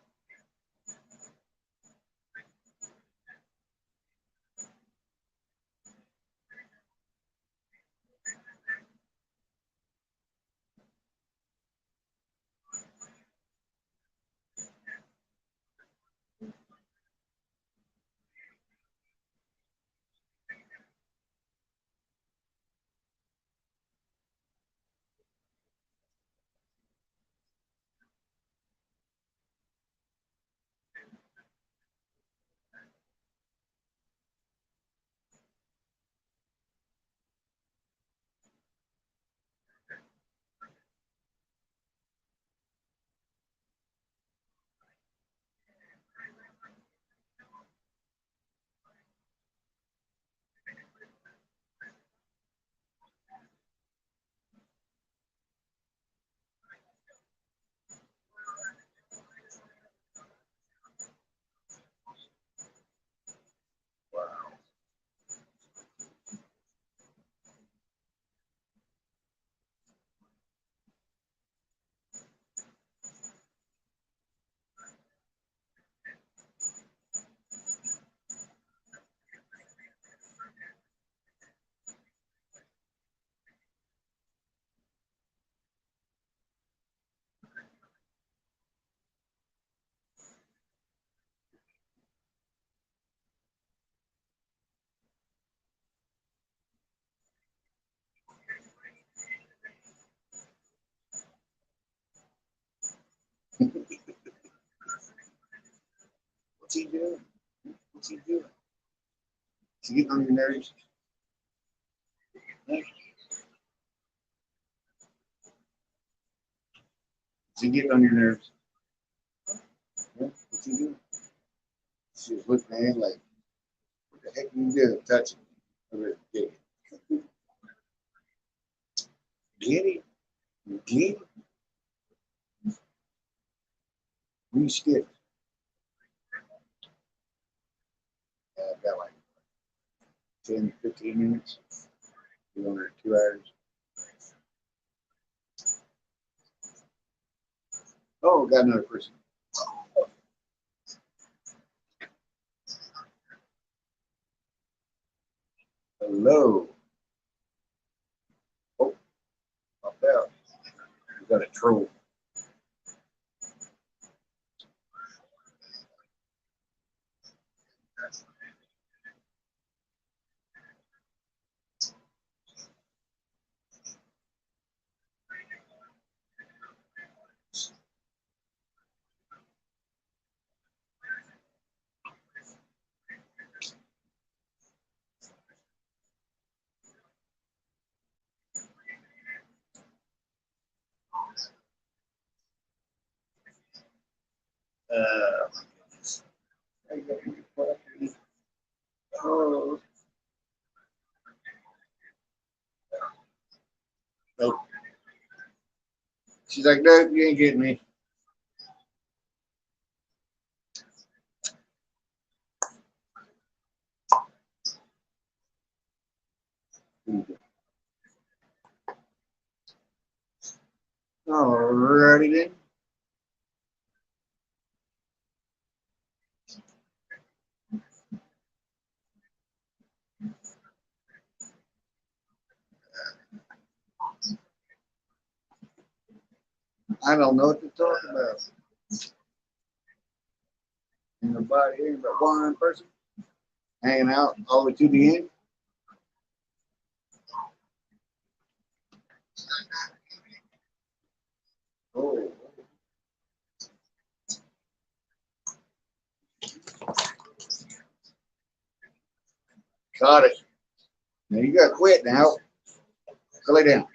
[SPEAKER 5] What's he doing? What's he doing? Is he getting on your nerves? Huh? Is he getting on your nerves? Huh? What's he doing? She was looking at him like, what the heck are you doing? Touching him. Get it. Get it? Get it? You skip. I've got like 10, 15 minutes. We're on there 2 hours. Oh, got another person. Hello. Oh, popped out. We got a troll. Oh. Nope. She's like, no, you ain't getting me. Alrighty then. I don't know what to talk about. Ain't nobody here but one person hanging out all the way to the end. Oh. Got it. Now you got to quit now. Go lay down.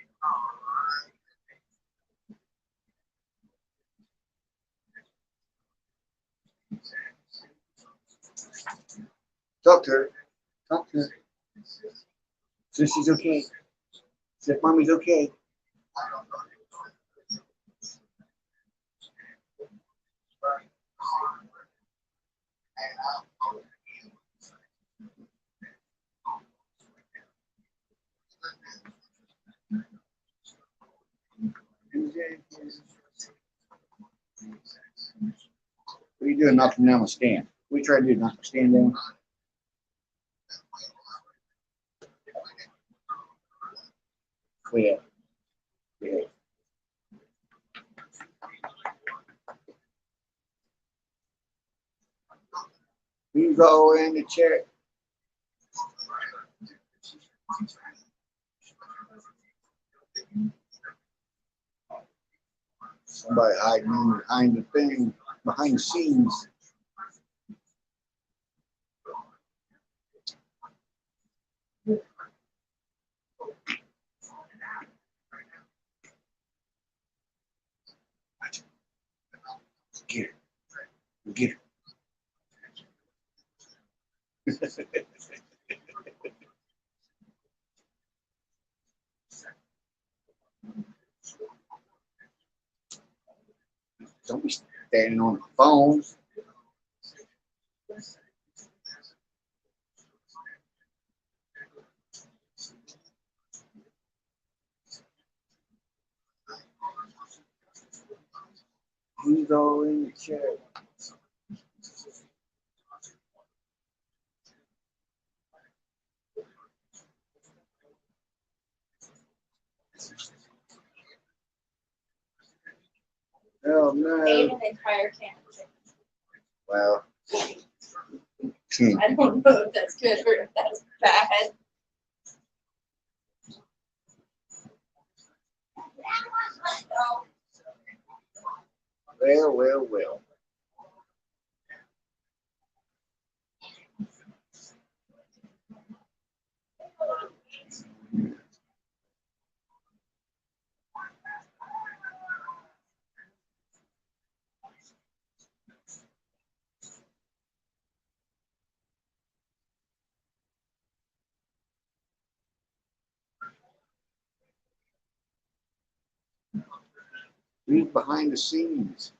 [SPEAKER 5] Talk to her. Talk to her. So she's okay. Said mommy's okay. What are you doing knocking down a stand? What are you trying to do, knock the stand down? Quit. Quit. You go in the chair. Somebody hiding behind the thing, behind the scenes. Get her. Get her. Don't be standing on the phone. You go in the chair. Oh no.
[SPEAKER 1] Ate an entire can of chicken.
[SPEAKER 5] Well.
[SPEAKER 1] I don't know if that's good or if that's bad.
[SPEAKER 5] Well, well, well. Read behind the scenes.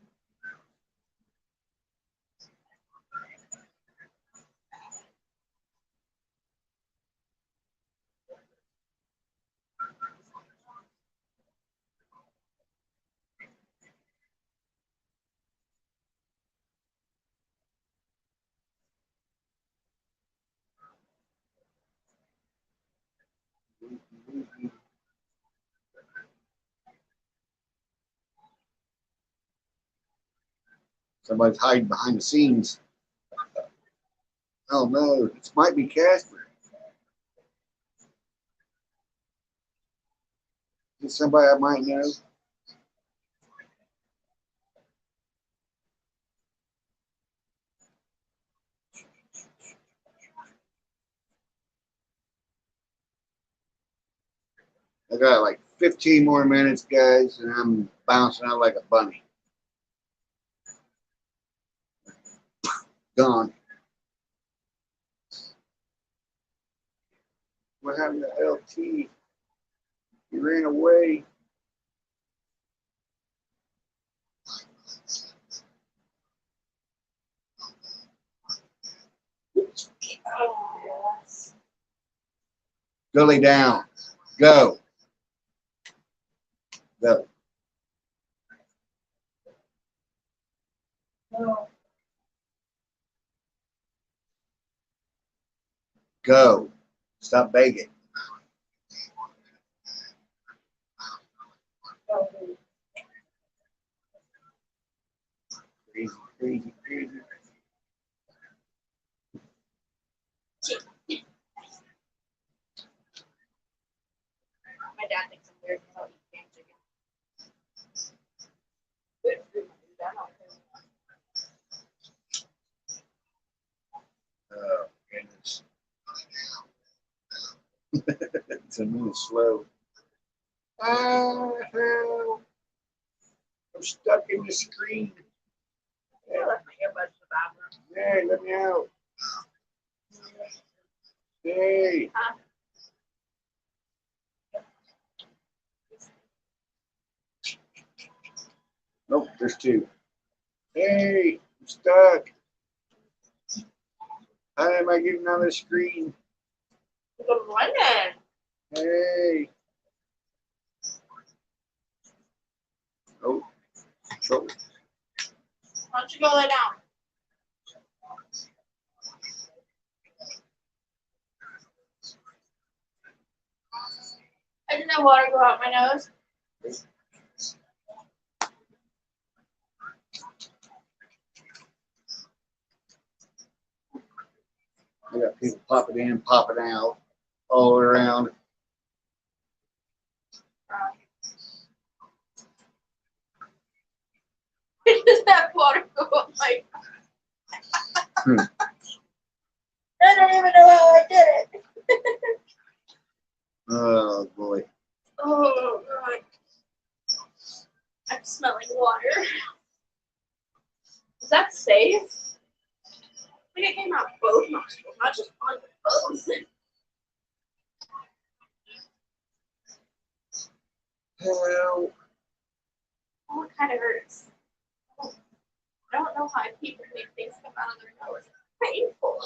[SPEAKER 5] Somebody's hiding behind the scenes. Oh no, this might be Casper. Is it somebody I might know? I got like 15 more minutes, guys, and I'm bouncing out like a bunny. Gone. What happened to LT? He ran away. Go lay down. Go. Go.
[SPEAKER 1] No.
[SPEAKER 5] Go. Stop begging. Crazy, crazy, crazy.
[SPEAKER 1] My dad thinks I'm weird because I'll eat canned chicken. Good food, dude. I don't
[SPEAKER 5] Goodness. It's a little slow. Help. I'm stuck in the screen.
[SPEAKER 1] I left my earbuds in the bathroom.
[SPEAKER 5] Hey, let me out. Hey.
[SPEAKER 1] Huh?
[SPEAKER 5] Nope, there's two. Hey, I'm stuck. How am I getting on the screen?
[SPEAKER 1] Good morning.
[SPEAKER 5] Hey. Oh, trouble.
[SPEAKER 1] Why don't you go lay down? I didn't have water go out my nose.
[SPEAKER 5] I got people popping in, popping out, all around.
[SPEAKER 1] I just have water go up my. I don't even know how I did it.
[SPEAKER 5] Oh boy.
[SPEAKER 1] Oh god. I'm smelling water. Is that safe? I think it came out both nostrils, not just one, but both.
[SPEAKER 5] Hello.
[SPEAKER 1] Oh, it kind of hurts. I don't know how people make things come out of their nose. It's painful.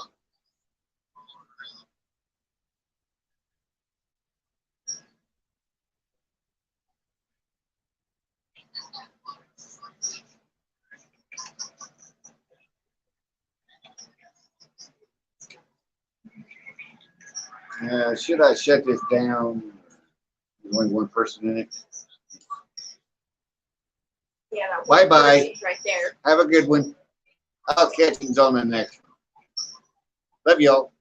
[SPEAKER 5] Should I shut this down? There's only one person in it.
[SPEAKER 1] Yeah, that
[SPEAKER 5] Bye
[SPEAKER 1] one
[SPEAKER 5] bye.
[SPEAKER 1] person's right there.
[SPEAKER 5] Have a good one. I'll catch you on the next one. Love y'all.